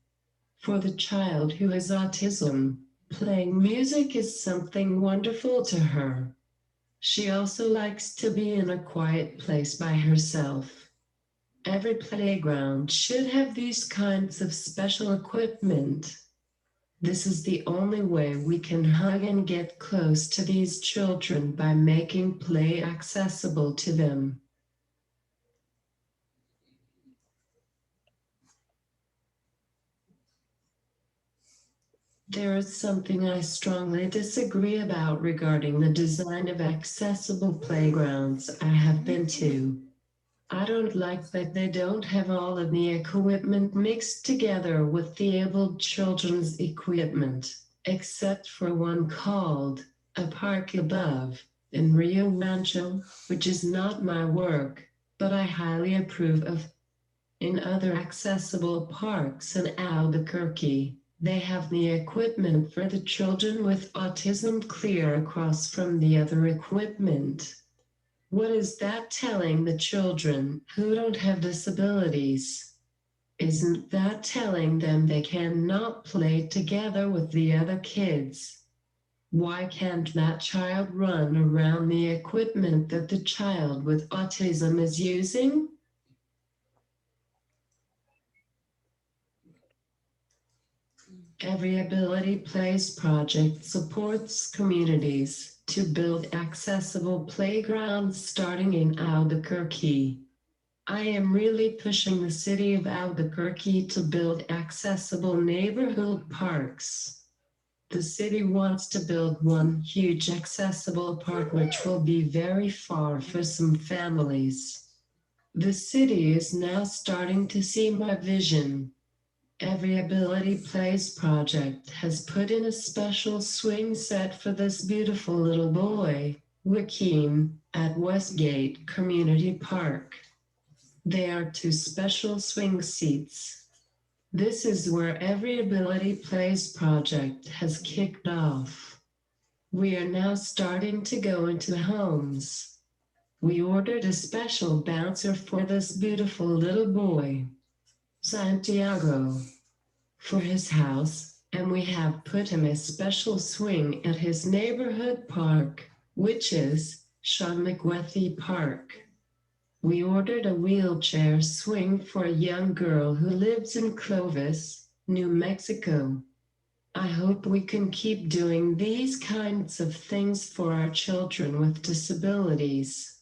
For the child who has autism, playing music is something wonderful to her. She also likes to be in a quiet place by herself. Every playground should have these kinds of special equipment. This is the only way we can hug and get close to these children, by making play accessible to them. There is something I strongly disagree about regarding the design of accessible playgrounds I have been to. I don't like that they don't have all of the equipment mixed together with the able children's equipment, except for one called A Park Above in Rio Rancho, which is not my work, but I highly approve of. In other accessible parks in Albuquerque, they have the equipment for the children with autism clear across from the other equipment. What is that telling the children who don't have disabilities? Isn't that telling them they cannot play together with the other kids? Why can't that child run around the equipment that the child with autism is using? Every Ability Plays project supports communities to build accessible playgrounds starting in Albuquerque. I am really pushing the city of Albuquerque to build accessible neighborhood parks. The city wants to build one huge accessible park which will be very far for some families. The city is now starting to see my vision. Every Ability Plays project has put in a special swing set for this beautiful little boy, Kimm, at Westgate Community Park. There are 2 special swing seats. This is where Every Ability Plays project has kicked off. We are now starting to go into homes. We ordered a special bouncer for this beautiful little boy, Santiago, for his house, and we have put him a special swing at his neighborhood park, which is Sean McWethy Park. We ordered a wheelchair swing for a young girl who lives in Clovis, New Mexico. I hope we can keep doing these kinds of things for our children with disabilities.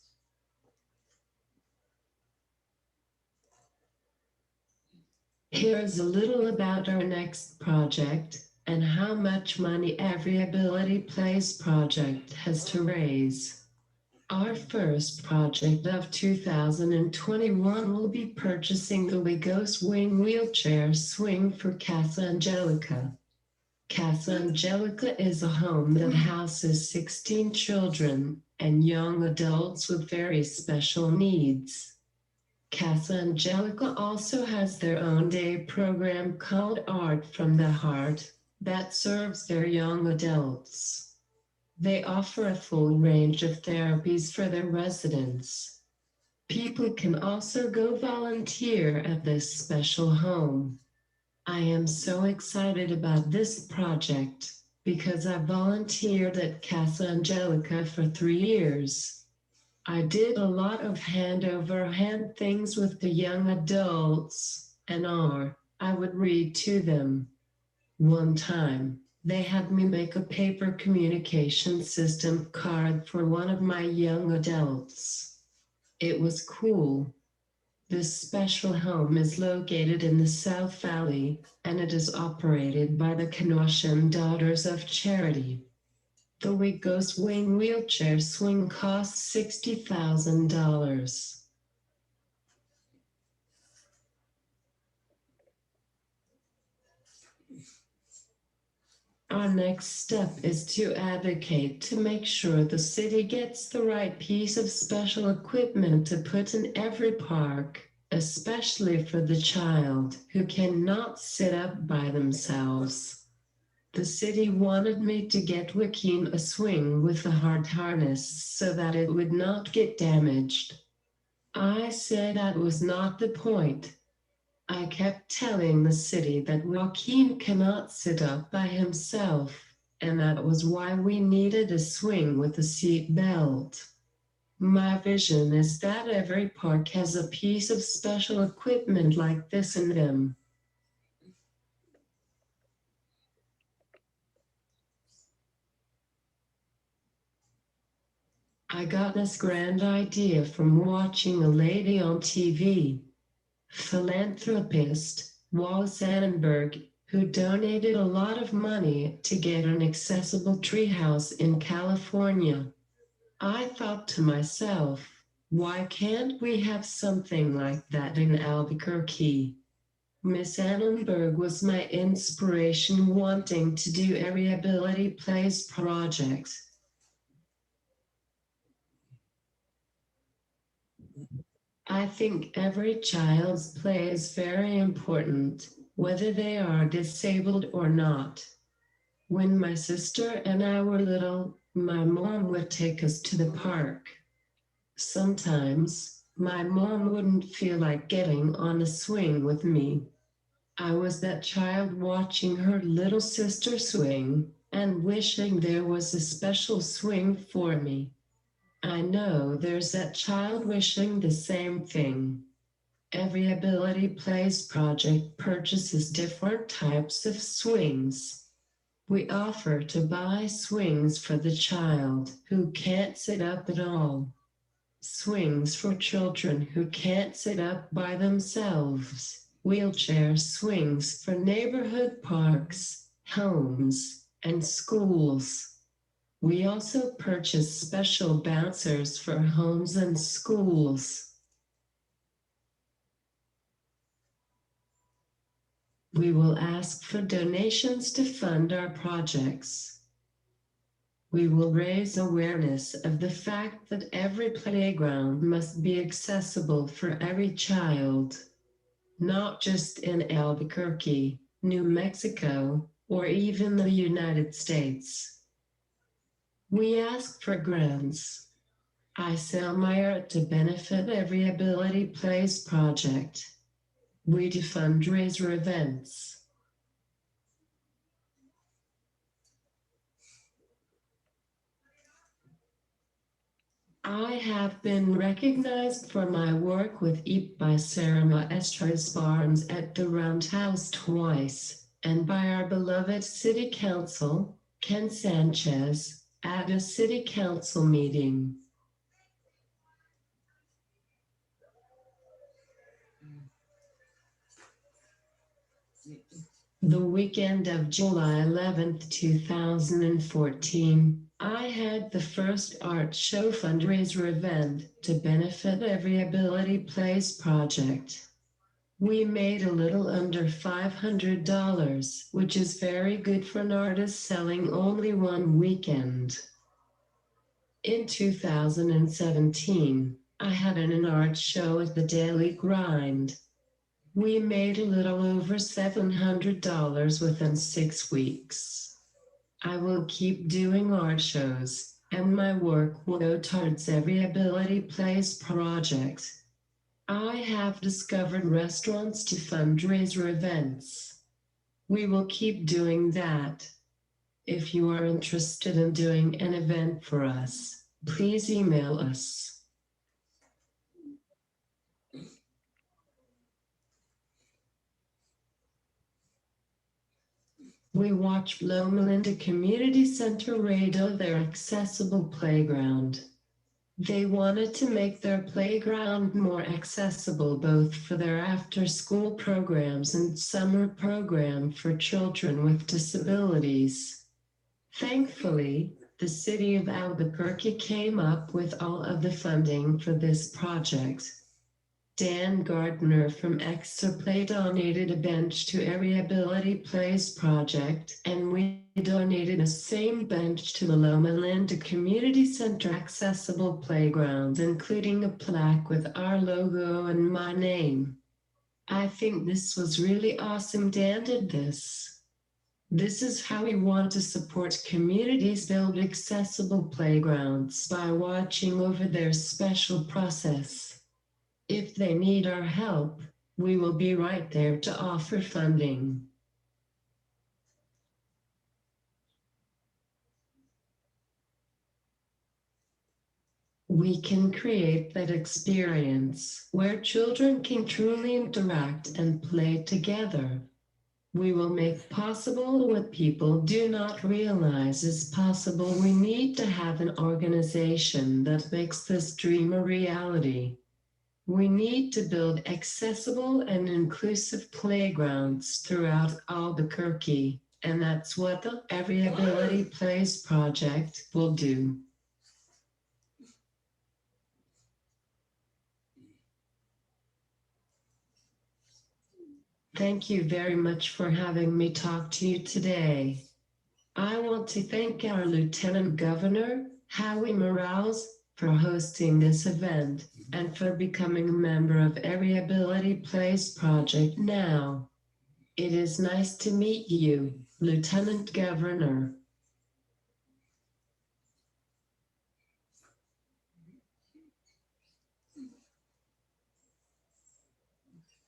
Here's a little about our next project and how much money every Ability Plays project has to raise. Our first project of 2021 will be purchasing the WeGo Swing wheelchair swing for Casa Angelica. Casa Angelica is a home that houses 16 children and young adults with very special needs. Casa Angelica also has their own day program called Art from the Heart that serves their young adults. They offer a full range of therapies for their residents. People can also go volunteer at this special home. I am so excited about this project because I volunteered at Casa Angelica for 3 years. I did a lot of hand things with the young adults, and I would read to them. One time, they had me make a paper communication system card for one of my young adults. It was cool. This special home is located in the South Valley, and it is operated by the Canossian Daughters of Charity. The WeGo Swing wheelchair swing costs $60,000. Our next step is to advocate to make sure the city gets the right piece of special equipment to put in every park, especially for the child who cannot sit up by themselves. The city wanted me to get Joaquin a swing with a hard harness so that it would not get damaged. I said that was not the point. I kept telling the city that Joaquin cannot sit up by himself, and that was why we needed a swing with a seat belt. My vision is that every park has a piece of special equipment like this in them. I got this grand idea from watching a lady on TV. Philanthropist Wallace Annenberg, who donated a lot of money to get an accessible treehouse in California. I thought to myself, why can't we have something like that in Albuquerque? Miss Annenberg was my inspiration wanting to do every Ability Plays project. I think every child's play is very important, whether they are disabled or not. When my sister and I were little, my mom would take us to the park. Sometimes, my mom wouldn't feel like getting on a swing with me. I was that child watching her little sister swing and wishing there was a special swing for me. I know there's that child wishing the same thing. Every Ability Plays project purchases different types of swings. We offer to buy swings for the child who can't sit up at all. Swings for children who can't sit up by themselves. Wheelchair swings for neighborhood parks, homes, and schools. We also purchase special bouncers for homes and schools. We will ask for donations to fund our projects. We will raise awareness of the fact that every playground must be accessible for every child, not just in Albuquerque, New Mexico, or even the United States. We ask for grants. I sell my art to benefit every Ability Plays project. We do fundraiser events. I have been recognized for my work with EAPP by Sarah Estres Barnes at the Roundhouse twice, and by our beloved City Council, Ken Sanchez, at a City Council meeting. The weekend of July 11th, 2014, I had the first art show fundraiser event to benefit Every Ability Plays project. We made a little under $500, which is very good for an artist selling only one weekend. In 2017, I had an art show at the Daily Grind. We made a little over $700 within 6 weeks. I will keep doing art shows, and my work will go towards Every Ability Plays project. I have discovered restaurants to fundraiser events. We will keep doing that. If you are interested in doing an event for us, please email us. We watched Loma Linda Community Center radio their accessible playground. They wanted to make their playground more accessible both for their after-school programs and summer program for children with disabilities. Thankfully, the city of Albuquerque came up with all of the funding for this project. Dan Gardner from Exerplay donated a bench to Every Ability Plays project, and we donated the same bench to the Loma Linda Community Center accessible playgrounds, including a plaque with our logo and my name. I think this was really awesome. Dan did this. This is how we want to support communities build accessible playgrounds by watching over their special process. If they need our help, we will be right there to offer funding. We can create that experience where children can truly interact and play together. We will make possible what people do not realize is possible. We need to have an organization that makes this dream a reality. We need to build accessible and inclusive playgrounds throughout Albuquerque, and that's what the Every Ability Plays project will do. Thank you very much for having me talk to you today. I want to thank our Lieutenant Governor, Howie Morales, for hosting this event and for becoming a member of Every Ability Plays project now. It is nice to meet you, Lieutenant Governor.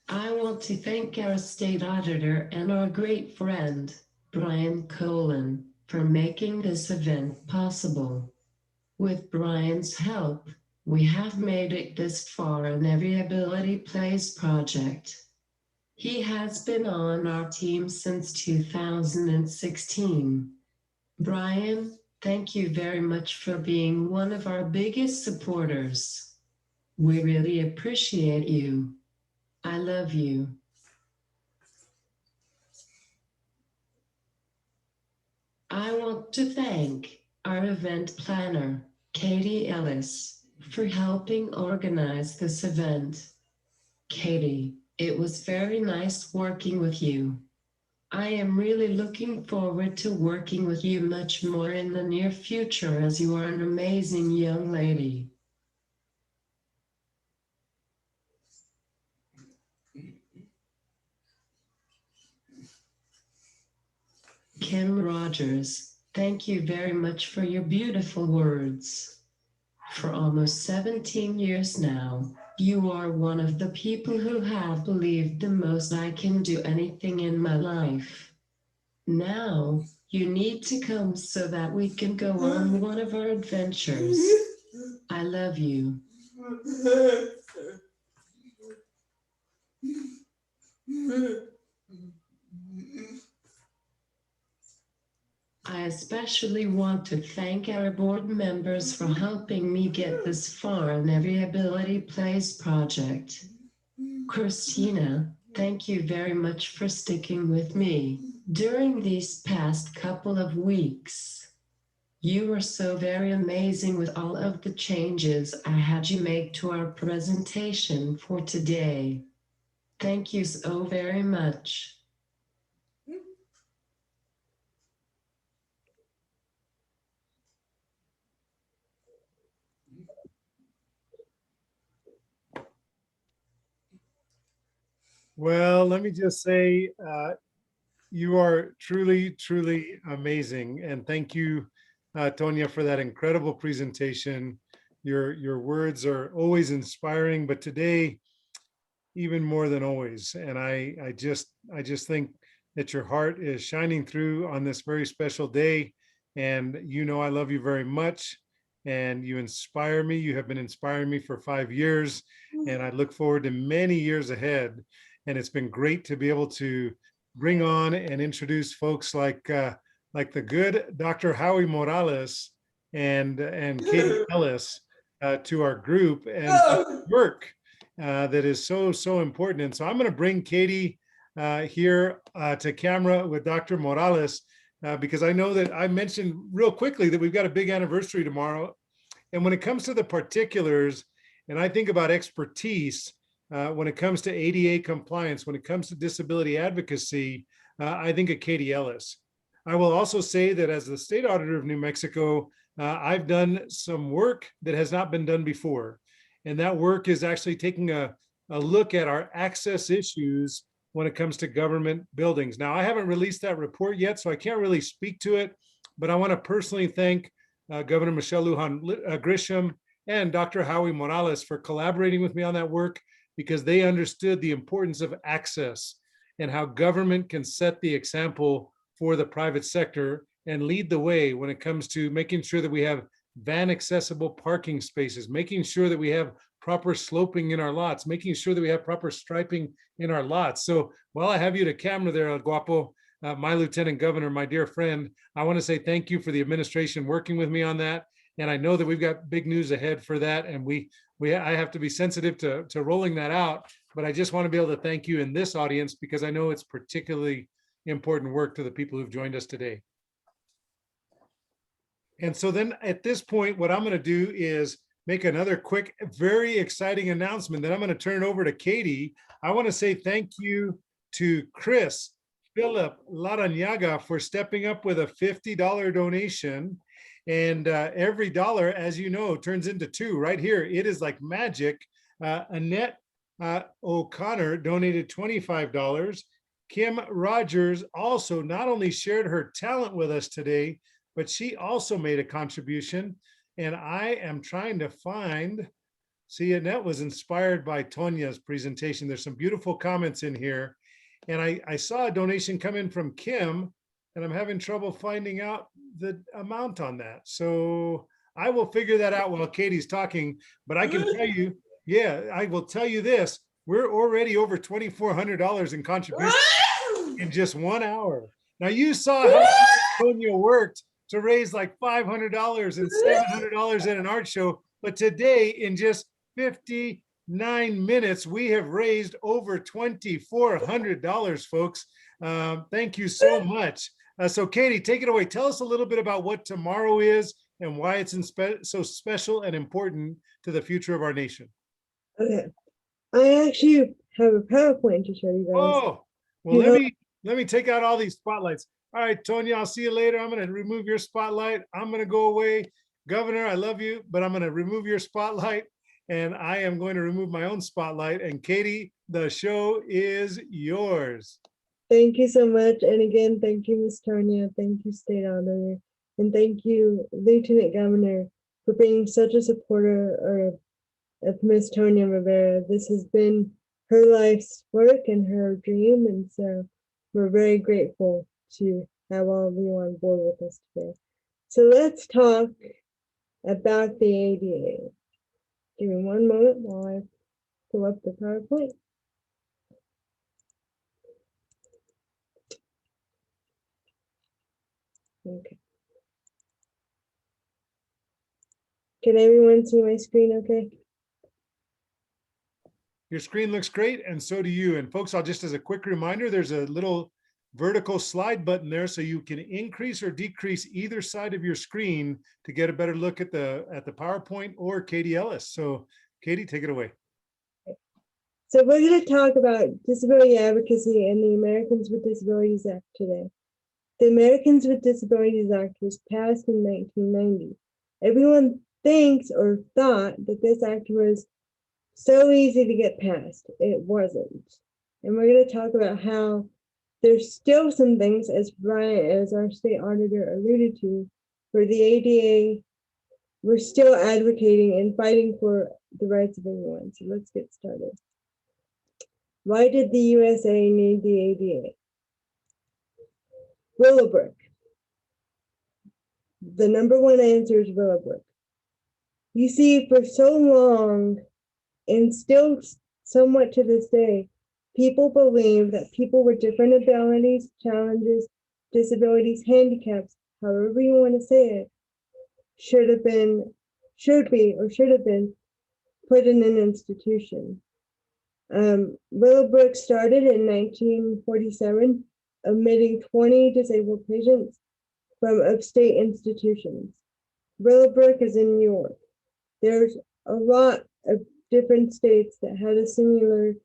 I want to thank our State Auditor and our great friend, Brian Colón, for making this event possible. With Brian's help, we have made it this far in Every Ability Plays project. He has been on our team since 2016. Brian, thank you very much for being one of our biggest supporters. We really appreciate you. I love you. I want to thank our event planner, Kaity Ellis, for helping organize this event. Kaity, it was very nice working with you. I am really looking forward to working with you much more in the near future, as you are an amazing young lady. Kimm Rogers, thank you very much for your beautiful words. For almost 17 years now, you are one of the people who have believed the most I can do anything in my life. Now, you need to come so that we can go on one of our adventures. I love you. I especially want to thank our board members for helping me get this far in the Rehability Plays project. Christina, thank you very much for sticking with me during these past couple of weeks. You were so very amazing with all of the changes I had you make to our presentation for today. Thank you so very much. Well, let me just say, you are truly, truly amazing. And thank you, Tonya, for that incredible presentation. Your words are always inspiring, but today, even more than always. And I just think that your heart is shining through on this very special day. And you know I love you very much. And you inspire me. You have been inspiring me for 5 years. And I look forward to many years ahead. And it's been great to be able to bring on and introduce folks like the good Dr. Howie Morales and Kaity Ellis to our group and work that is so important. And so I'm going to bring Kaity here to camera with Dr. Morales because I know that I mentioned real quickly that we've got a big anniversary tomorrow. And when it comes to the particulars, and I think about expertise, when it comes to ADA compliance, when it comes to disability advocacy, I think of Kaity Ellis. I will also say that as the state auditor of New Mexico, I've done some work that has not been done before. And that work is actually taking a look at our access issues when it comes to government buildings. Now, I haven't released that report yet, so I can't really speak to it, but I want to personally thank Governor Michelle Lujan Grisham and Dr. Howie Morales for collaborating with me on that work, because they understood the importance of access and how government can set the example for the private sector and lead the way when it comes to making sure that we have van accessible parking spaces, making sure that we have proper sloping in our lots, making sure that we have proper striping in our lots. So while I have you to camera there, El Guapo, my Lieutenant Governor, my dear friend, I want to say thank you for the administration working with me on that. And I know that we've got big news ahead for that. And I have to be sensitive to rolling that out, but I just want to be able to thank you in this audience because I know it's particularly important work to the people who've joined us today. And so then at this point, what I'm going to do is make another quick, very exciting announcement. Then I'm going to turn it over to Kaity. I want to say thank you to Chris Philip Laranaga for stepping up with a $50 donation. And every dollar, as you know, turns into two right here. It is like magic. Annette O'Connor donated $25. Kimm Rogers also not only shared her talent with us today, but she also made a contribution. And I am trying to find, see, Annette was inspired by Tonya's presentation. There's some beautiful comments in here. And I saw a donation come in from Kimm, and I'm having trouble finding out the amount on that. So I will figure that out while Kaity's talking, but I can tell you, yeah, I will tell you this, we're already over $2,400 in contributions in just 1 hour. Now you saw how Tonya worked to raise like $500 and $700 in an art show, but today in just 59 minutes, we have raised over $2,400, folks. Thank you so much. So Kaity, take it away. Tell us a little bit about what tomorrow is and why it's so special and important to the future of our nation. Okay. I actually have a PowerPoint to show you guys. Oh, well, let me take out all these spotlights. All right, Tonya, I'll see you later. I'm going to remove your spotlight. I'm going to go away. Governor, I love you, but I'm going to remove your spotlight, and I am going to remove my own spotlight. And Kaity, the show is yours. Thank you so much. And again, thank you, Ms. Tonya. Thank you, State Auditor. And thank you, Lieutenant Governor, for being such a supporter of Ms. Tonya Rivera. This has been her life's work and her dream. And so we're very grateful to have all of you on board with us today. So let's talk about the ADA. Give me one moment while I pull up the PowerPoint. Okay. Can everyone see my screen okay? Your screen looks great, and so do you. And folks, I'll just as a quick reminder, there's a little vertical slide button there, so you can increase or decrease either side of your screen to get a better look at the PowerPoint or Kaity Ellis. So Kaity, take it away. So we're going to talk about disability advocacy and the Americans with Disabilities Act today. The Americans with Disabilities Act was passed in 1990. Everyone thinks or thought that this act was so easy to get passed. It wasn't. And we're going to talk about how there's still some things, as our state auditor alluded to, for the ADA. We're still advocating and fighting for the rights of everyone. So let's get started. Why did the USA need the ADA? Willowbrook. The number one answer is Willowbrook. You see, for so long, and still somewhat to this day, people believe that people with different abilities, challenges, disabilities, handicaps, however you want to say it, should have been put in an institution. Willowbrook started in 1947, admitting 20 disabled patients from upstate institutions. Willowbrook is in New York. There's a lot of different states that had a similar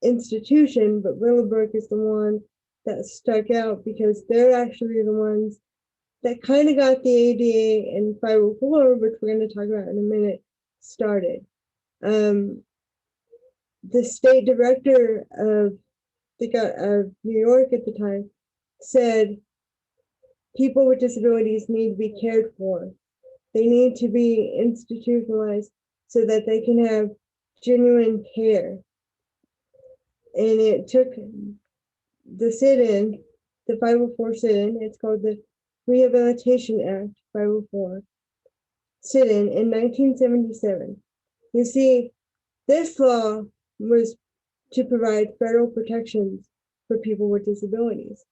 institution, but Willowbrook is the one that stuck out because they're actually the ones that kind of got the ADA and 504, which we're going to talk about in a minute, started. The state director of New York at the time said people with disabilities need to be cared for. They need to be institutionalized so that they can have genuine care. And it took the sit-in, the 504 sit-in, it's called the Rehabilitation Act 504 sit-in 1977. You see, this law was to provide federal protections for people with disabilities.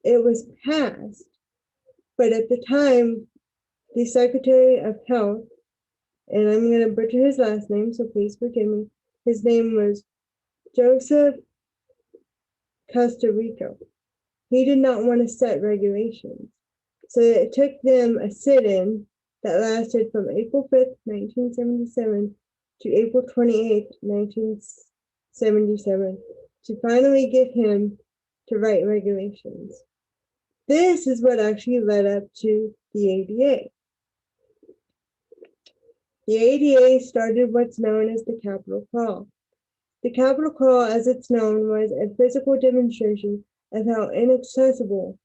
It was passed, but at the time, the Secretary of Health, and I'm going to butcher his last name, so please forgive me, his name was Joseph Costa Rica. He did not want to set regulations. So it took them a sit-in that lasted from April 5th, 1977 to April 28th, 1977 to finally get him to write regulations. This is what actually led up to the ADA. The ADA started what's known as the Capitol Crawl. The Capitol Crawl, as it's known, was a physical demonstration of how inaccessible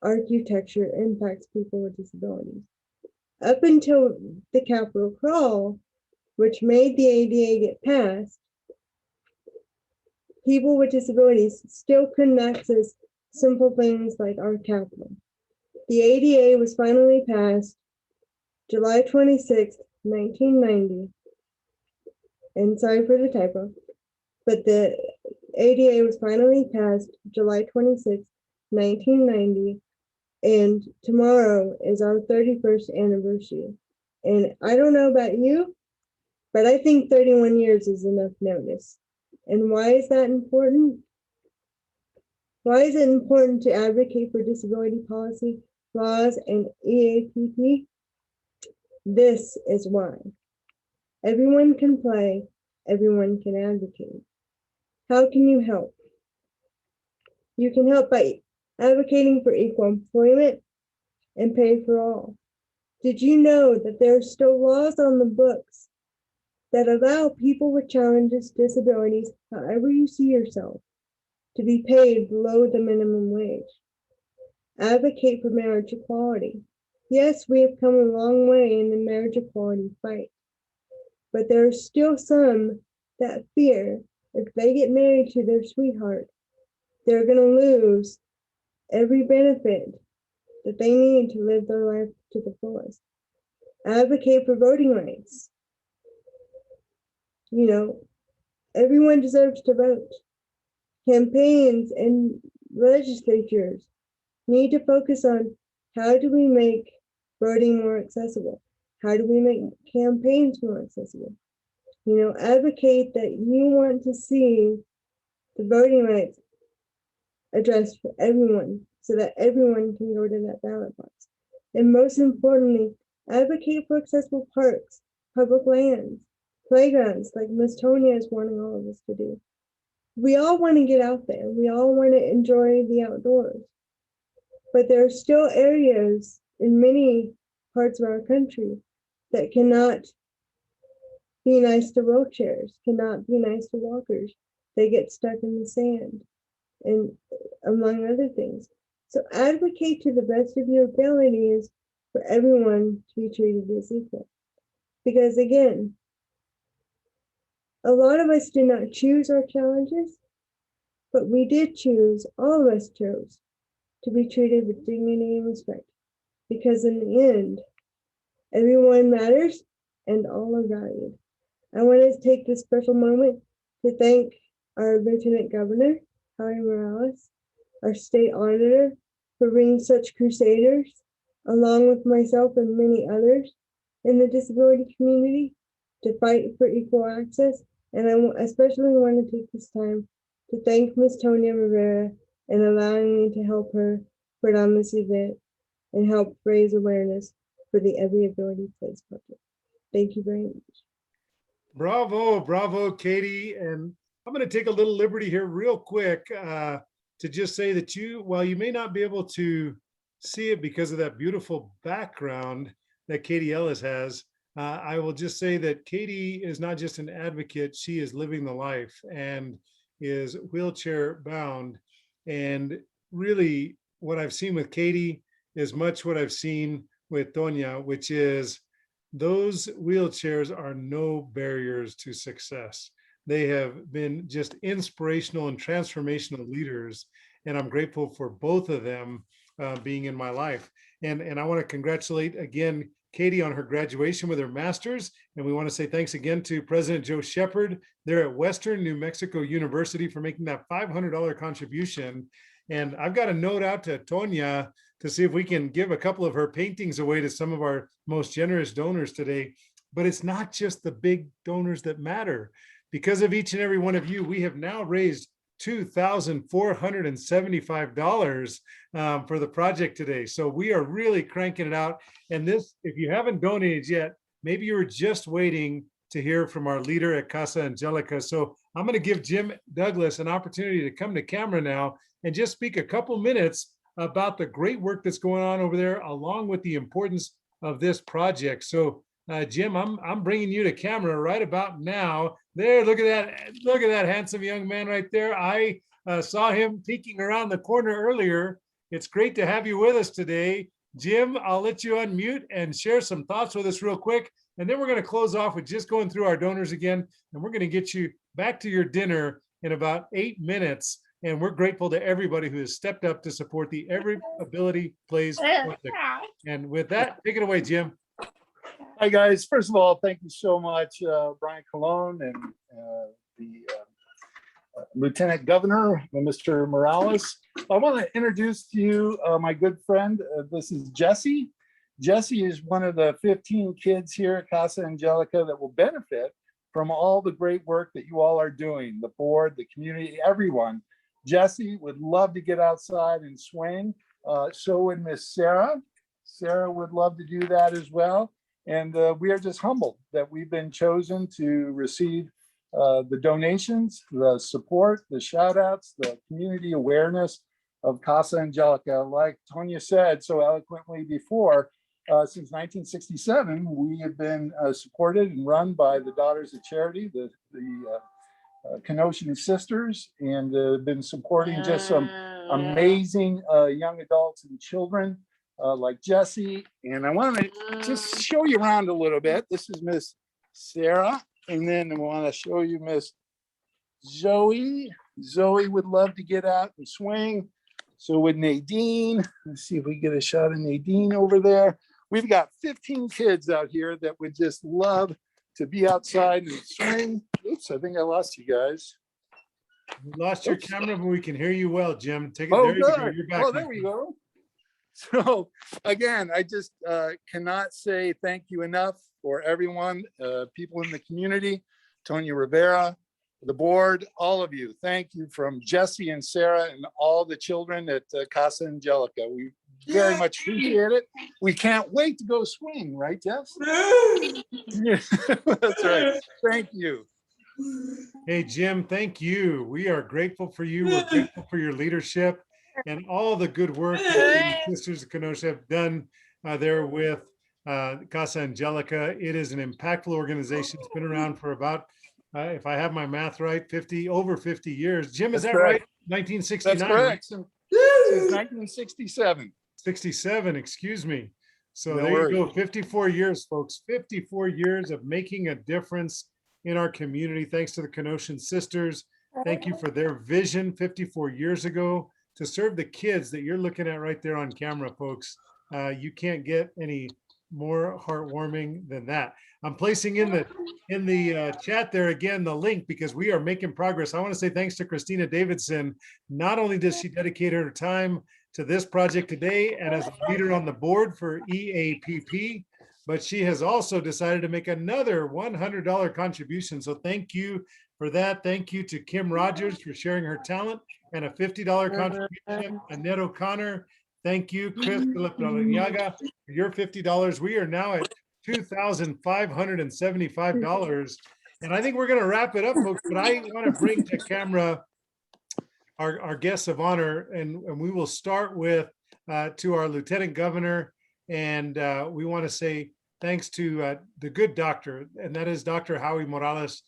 architecture impacts people with disabilities. Up until the Capitol Crawl, which made the ADA get passed, people with disabilities still couldn't access simple things like our Capitol. The ADA was finally passed July 26, 1990. And sorry for the typo, but the ADA was finally passed July 26, 1990. And tomorrow is our 31st anniversary. And I don't know about you, but I think 31 years is enough notice. And why is that important? Why is it important to advocate for disability policy, laws, and EAPP? This is why. Everyone can play, everyone can advocate. How can you help? You can help by advocating for equal employment and pay for all. Did you know that there are still laws on the books that allow people with challenges, disabilities, however you see yourself, to be paid below the minimum wage? Advocate for marriage equality. Yes, we have come a long way in the marriage equality fight, but there are still some that fear if they get married to their sweetheart, they're going to lose every benefit that they need to live their life to the fullest. advocate for voting rights. You know, everyone deserves to vote. Campaigns and legislatures need to focus on how do we make voting more accessible? How do we make campaigns more accessible? You know, advocate that you want to see the voting rights addressed for everyone so that everyone can go to that ballot box. And most importantly, advocate for accessible parks, public lands, playgrounds like Miss Tonya is wanting all of us to do. We all want to get out there. We all want to enjoy the outdoors. But there are still areas in many parts of our country that cannot be nice to wheelchairs, cannot be nice to walkers. They get stuck in the sand, and among other things. So advocate to the best of your abilities for everyone to be treated as equal. Because again, a lot of us did not choose our challenges, but we did choose, all of us chose, to be treated with dignity and respect. Because in the end, everyone matters and all are valued. I want to take this special moment to thank our Lieutenant Governor, Howie Morales, our State Auditor, for bringing such crusaders, along with myself and many others in the disability community, to fight for equal access. And I especially want to take this time to thank Ms. Tonya Rivera and allowing me to help her put on this event and help raise awareness for the Every Ability Plays project. Thank you very much. Bravo, bravo, Kaity. And I'm going to take a little liberty here real quick to just say that while you may not be able to see it because of that beautiful background that Kaity Ellis has, I will just say that Kaity is not just an advocate, she is living the life and is wheelchair bound. And really what I've seen with Kaity is much what I've seen with Tonya, which is those wheelchairs are no barriers to success. They have been just inspirational and transformational leaders. And I'm grateful for both of them being in my life. And I want to congratulate again, Kaity, on her graduation with her master's. And we want to say thanks again to President Joe Shepard there at Western New Mexico University for making that $500 contribution. And I've got a note out to Tonya to see if we can give a couple of her paintings away to some of our most generous donors today. But it's not just the big donors that matter. Because of each and every one of you, we have now raised $2,475 for the project today. So we are really cranking it out. And this, if you haven't donated yet, maybe you were just waiting to hear from our leader at Casa Angelica. So I'm going to give Jim Douglas an opportunity to come to camera now and just speak a couple minutes about the great work that's going on over there, along with the importance of this project. So Jim, I'm bringing you to camera right about now. There, look at that handsome young man right there. I saw him peeking around the corner earlier. It's great to have you with us today. Jim, I'll let you unmute and share some thoughts with us real quick. And then we're going to close off with just going through our donors again. And we're going to get you back to your dinner in about 8 minutes. And we're grateful to everybody who has stepped up to support the Every Ability Plays project. And with that, take it away, Jim. Hi, guys. First of all, thank you so much, Brian Colón and the Lieutenant Governor, Mr. Morales. I want to introduce to you my good friend. This is Jesse. Jesse is one of the 15 kids here at Casa Angelica that will benefit from all the great work that you all are doing, the board, the community, everyone. Jesse would love to get outside and swing. So would Miss Sarah. Sarah would love to do that as well. And we are just humbled that we've been chosen to receive the donations, the support, the shout outs, the community awareness of Casa Angelica. Like Tonya said so eloquently before, since 1967, we have been supported and run by the Daughters of Charity, the Kenosha Sisters, and been supporting just some amazing young adults and children like Jesse. And I want to just show you around a little bit. This is Miss Sarah, and then I want to show you Miss Zoe. Zoe would love to get out and swing. So would Nadine. Let's see if we get a shot of Nadine over there. We've got 15 kids out here that would just love to be outside and swing. Oops, I think I lost you guys. We lost your Oops. camera, but we can hear you well, Jim. Take it. Oh, There you go. good. You're back. Oh, there we go. So again, I just cannot say thank you enough for everyone, people in the community, Tonya Rivera, the board, all of you. Thank you from Jesse and Sarah and all the children at Casa Angelica. We very much appreciate it. We can't wait to go swing, right, Jess? Yeah, that's right. Thank you. Hey, Jim, thank you. We are grateful for you. We're grateful for your leadership and all the good work that the Sisters of Kenosha have done there with Casa Angelica. It is an impactful organization. It's been around for about, if I have my math right, over 50 years. Jim, is That's that correct. right? 1969. That's correct. Since 1967. 67, excuse me. So No there worries. you go, 54 years, folks, 54 years of making a difference in our community. Thanks to the Kenoshan Sisters. Thank you for their vision 54 years ago to serve the kids that you're looking at right there on camera, folks. You can't get any more heartwarming than that. I'm placing in the chat there again the link because we are making progress. I want to say thanks to Christina Davidson. Not only does she dedicate her time to this project today and as a leader on the board for EAPP, but she has also decided to make another $100 contribution. So thank you for that. Thank you to Kimm Rogers for sharing her talent and a $50 contribution. Annette O'Connor, thank you. Chris Filipiaga for your $50. We are now at $2,575. And I think we're going to wrap it up, folks, but I want to bring to camera our guests of honor, and we will start with to our Lieutenant Governor. And we want to say thanks to the good doctor, and that is Dr. Howie Morales.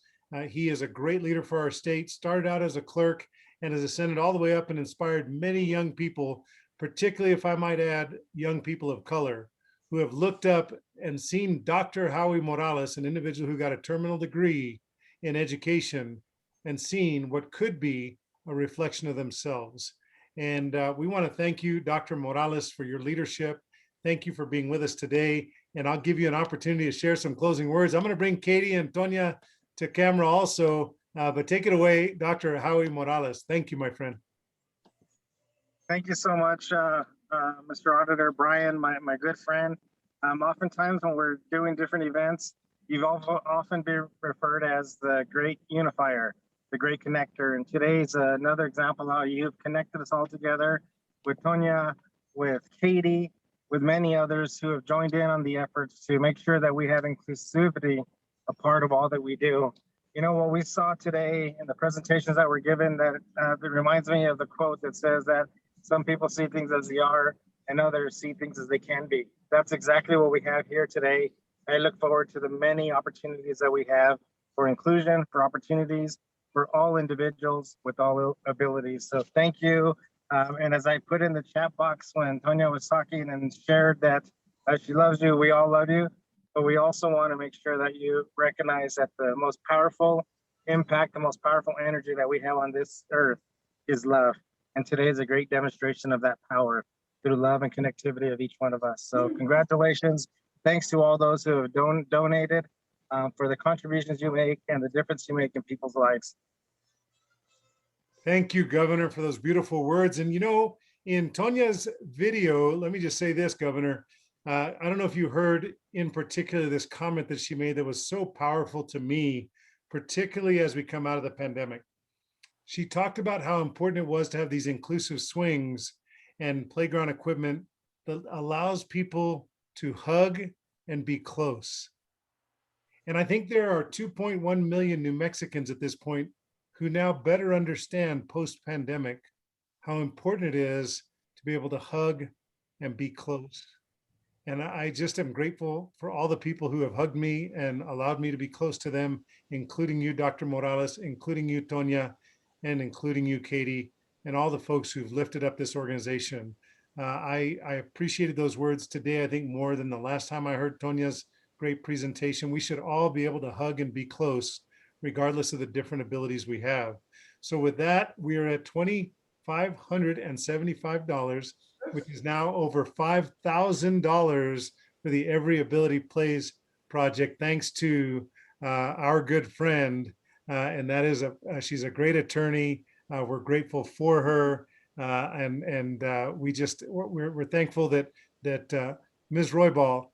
He is a great leader for our state, started out as a clerk and has ascended all the way up and inspired many young people, particularly, if I might add, young people of color who have looked up and seen Dr. Howie Morales, an individual who got a terminal degree in education, and seen what could be a reflection of themselves. And we want to thank you, Dr. Morales, for your leadership. Thank you for being with us today. And I'll give you an opportunity to share some closing words. I'm going to bring Kaity and Tonya to camera also, but take it away, Dr. Howie Morales. Thank you, my friend. Thank you so much, Mr. Auditor Brian, my good friend. Oftentimes when we're doing different events, you've often been referred as the great unifier, the great connector. And today's another example how you've connected us all together with Tonya, with Kaity, with many others who have joined in on the efforts to make sure that we have inclusivity a part of all that we do. You know, what we saw today in the presentations that were given, that reminds me of the quote that says that some people see things as they are and others see things as they can be. That's exactly what we have here today. I look forward to the many opportunities that we have for inclusion, for opportunities, for all individuals with all abilities. So thank you. And as I put in the chat box when Tonya was talking and shared that she loves you, we all love you, but we also want to make sure that you recognize that the most powerful impact, the most powerful energy that we have on this earth is love. And today is a great demonstration of that power through love and connectivity of each one of us. So congratulations. Thanks to all those who have donated for the contributions you make and the difference you make in people's lives. Thank you, Governor, for those beautiful words. And you know, in Tonya's video, let me just say this, Governor. I don't know if you heard in particular this comment that she made that was so powerful to me, particularly as we come out of the pandemic. She talked about how important it was to have these inclusive swings and playground equipment that allows people to hug and be close. And I think there are 2.1 million New Mexicans at this point who now better understand post-pandemic how important it is to be able to hug and be close. And I just am grateful for all the people who have hugged me and allowed me to be close to them, including you, Dr. Morales, including you, Tonya, and including you, Kaity, and all the folks who've lifted up this organization. I appreciated those words today, I think more than the last time I heard Tonya's great presentation. We should all be able to hug and be close, regardless of the different abilities we have. So with that, we are at $2,575, which is now over $5,000 for the Every Ability Plays project, thanks to our good friend, and that is she's a great attorney. We're grateful for her, and we're thankful that Ms. Roybal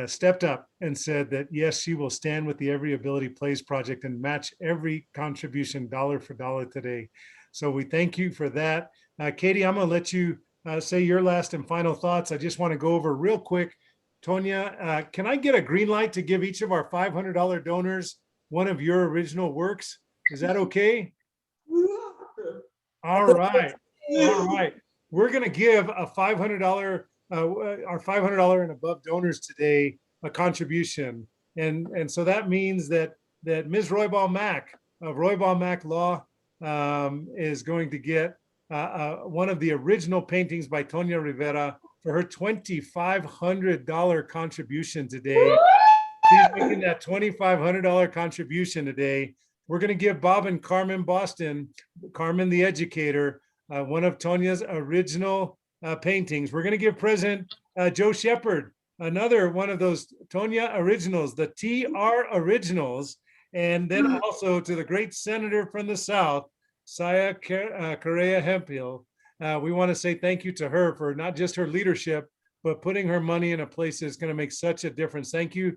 stepped up and said that yes, she will stand with the Every Ability Plays project and match every contribution dollar for dollar today. So we thank you for that. Kaity, I'm going to let you say your last and final thoughts. I just want to go over real quick. Tonya, can I get a green light to give each of our $500 donors one of your original works? Is that okay? All right. All right. We're going to give a $500, our $500 and above donors today a contribution. And so that means that Ms. Roybal Mack of Roybal Mack Law is going to get one of the original paintings by Tonya Rivera for her $2,500 contribution today. She's making that $2,500 contribution today. We're going to give Bob and Carmen Boston, Carmen the educator, one of Tonya's original paintings. We're going to give President Joe Shepard another one of those Tonya originals, the TR originals, and then also to the great senator from the South, Saya Correa Hemphill. We want to say thank you to her for not just her leadership, but putting her money in a place that's going to make such a difference. Thank you,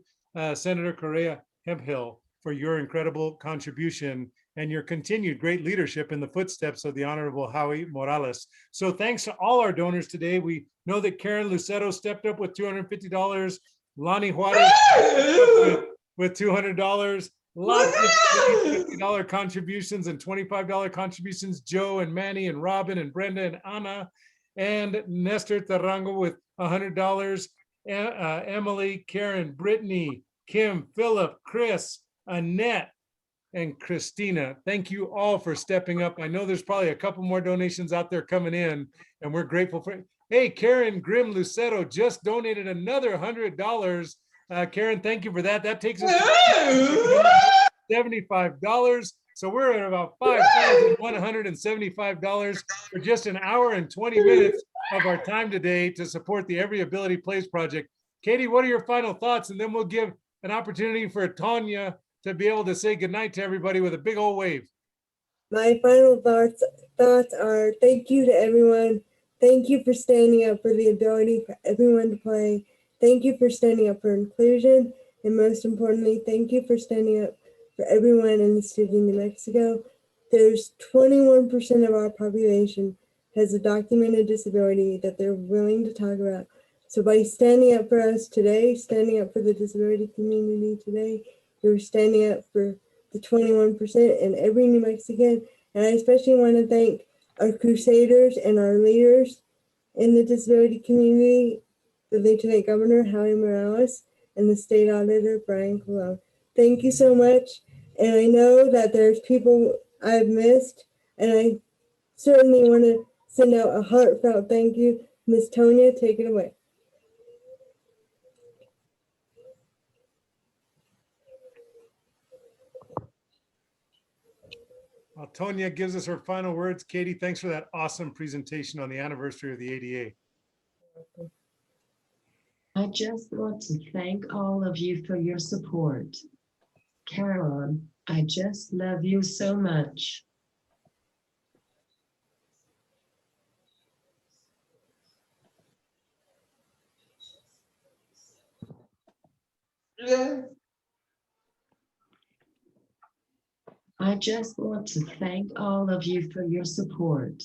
Senator Correa Hemphill, for your incredible contribution and your continued great leadership in the footsteps of the Honorable Howie Morales. So thanks to all our donors today. We know that Karen Lucero stepped up with $250, Lonnie Juarez with $200, lots of $50 contributions and $25 contributions, Joe and Manny and Robin and Brenda and Anna, and Nestor Tarango with $100, Emily, Karen, Brittany, Kim, Philip, Chris, Annette, and Christina. Thank you all for stepping up. I know there's probably a couple more donations out there coming in, and we're grateful for it. Hey, Karen Grimm Lucero just donated another $100. Karen, thank you for that. That takes us to $75. So we're at about $5,175 for just an hour and 20 minutes of our time today to support the Every Ability Plays project. Kaity, what are your final thoughts? And then we'll give an opportunity for Tonya to be able to say goodnight to everybody with a big old wave. My final thoughts are thank you to everyone. Thank you for standing up for the ability for everyone to play. Thank you for standing up for inclusion. And most importantly, thank you for standing up for everyone in the state of New Mexico. There's 21% of our population has a documented disability that they're willing to talk about. So by standing up for us today, standing up for the disability community today, you're standing up for the 21% and every New Mexican. And I especially want to thank our crusaders and our leaders in the disability community, the Lieutenant Governor, Howie Morales, and the State Auditor, Brian Colón. Thank you so much. And I know that there's people I've missed, and I certainly want to send out a heartfelt thank you. Ms. Tonya, take it away. Well, Tonya gives us her final words. Kaity, thanks for that awesome presentation on the anniversary of the ADA. I just want to thank all of you for your support. Carolyn, I just love you so much. I just want to thank all of you for your support.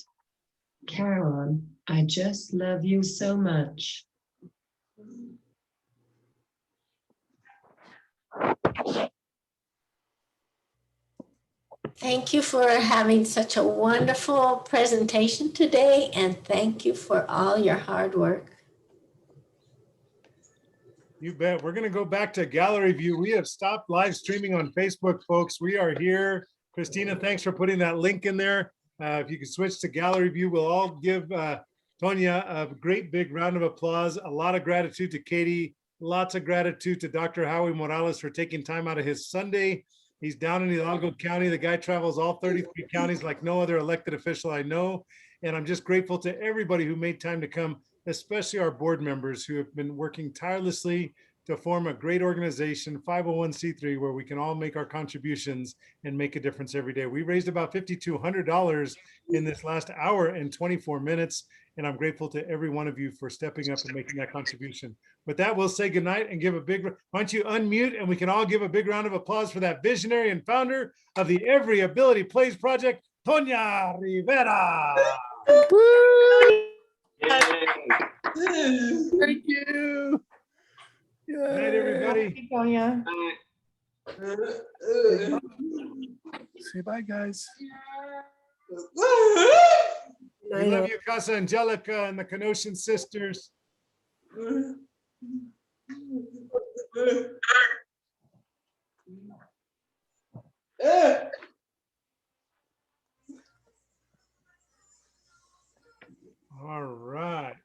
Carolyn, I just love you so much. Thank you for having such a wonderful presentation today, and thank you for all your hard work. You bet. We're going to go back to gallery view. We have stopped live streaming on Facebook, folks. We are here. Christina, thanks for putting that link in there. If you could switch to gallery view, we'll all give Tonya a great big round of applause. A lot of gratitude to Kaity. Lots of gratitude to Dr. Howie Morales for taking time out of his Sunday. He's down in Hidalgo County. The guy travels all 33 counties like no other elected official I know. And I'm just grateful to everybody who made time to come especially our board members who have been working tirelessly to form a great organization, 501c3, where we can all make our contributions and make a difference every day. We raised about $5,200 in this last hour and 24 minutes, and I'm grateful to every one of you for stepping up and making that contribution. With that, we'll say goodnight and give a big, why don't you unmute and we can all give a big round of applause for that visionary and founder of the Every Ability Plays Project, Tonya Rivera. Thank you. Good night, everybody. Tonya. Say bye, guys. We love you, Casa Angelica and the Kenosha sisters. All right.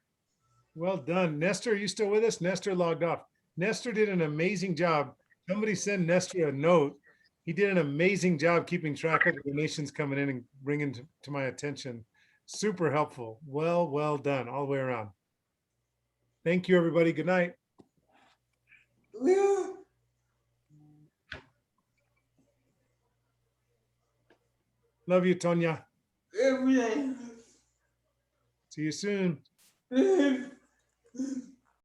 Well done. Nestor, are you still with us? Nestor logged off. Nestor did an amazing job. Somebody send Nestor a note. He did an amazing job keeping track of the donations coming in and bringing to my attention. Super helpful. Well done all the way around. Thank you, everybody. Good night. Love you, Tonya. See you soon.